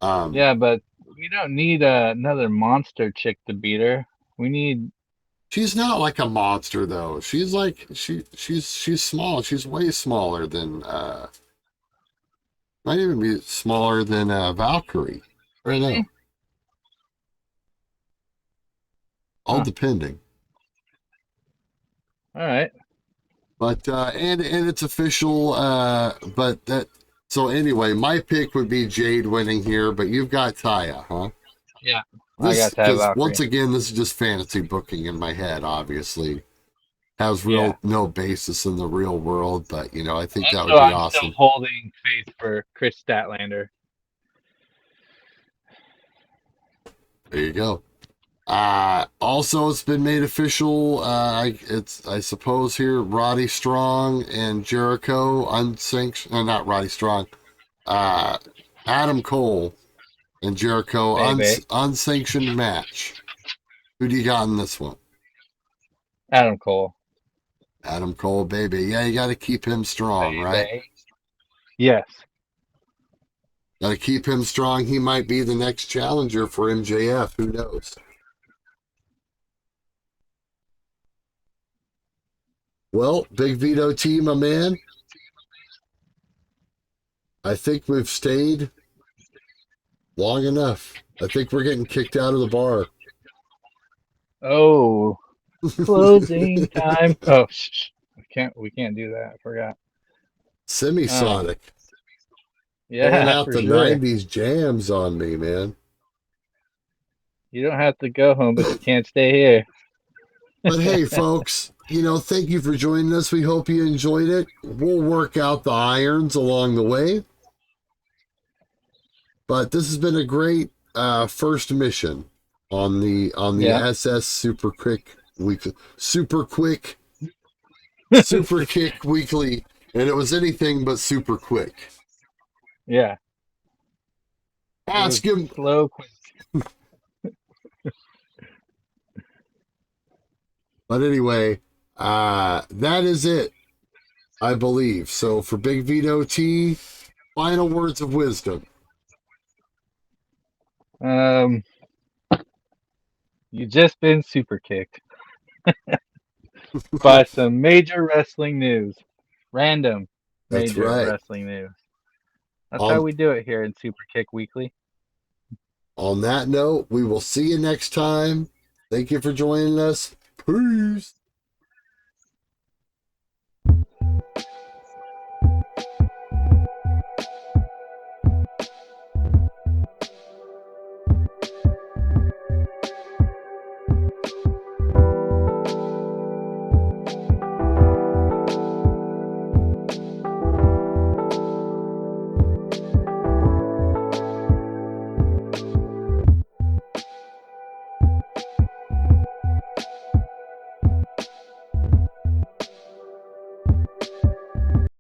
Yeah, but we don't need another monster chick to beat her. We need. She's not like a monster though. She's like she's small. She's way smaller than might even be smaller than Valkyrie. I don't know. All Huh. depending. All right. But and it's official. But that so anyway, my pick would be Jade winning here, but you've got Taya, huh? Yeah. I This got to have because Valkyrie. once again, this is just fantasy booking in my head. Obviously, has Yeah. no basis in the real world, but I think that would So be I'm still awesome. holding faith for Chris Statlander. There you go. Also, it's been made official. I suppose here, Roddy Strong and Jericho unsanctioned. No, not Roddy Strong. Uh, Adam Cole and Jericho Baby. unsanctioned match. Who do you got in this one? Adam Cole. Adam Cole, baby. Yeah, you got to keep him strong, right? Baby. Yes. Got to keep him strong. He might be the next challenger for MJF. Who knows? Well, Big Vito T, my man. I think we've stayed long enough. I think we're getting kicked out of the bar. Oh, closing time. Oh, shh. We can't do that. I forgot. Um, Semisonic. Pulling yeah, out for the sure. 90s jams on me, man. You don't have to go home, but you can't stay here. But hey, folks, thank you for joining us. We hope you enjoyed it. We'll work out the irons along the way. But this has been a great first mission on the Yeah. SS Super Kick Weekly, and it was anything but super quick. Yeah. It was Ask him. slow. But anyway, that is it, I believe. So for Big Vito T, final words of wisdom. Um, you just been super kicked by some major wrestling news. Random That's major right. wrestling news. That's how On we do it here in Super Kick Weekly. on that note, we will see you next time. Thank you for joining us. Peace.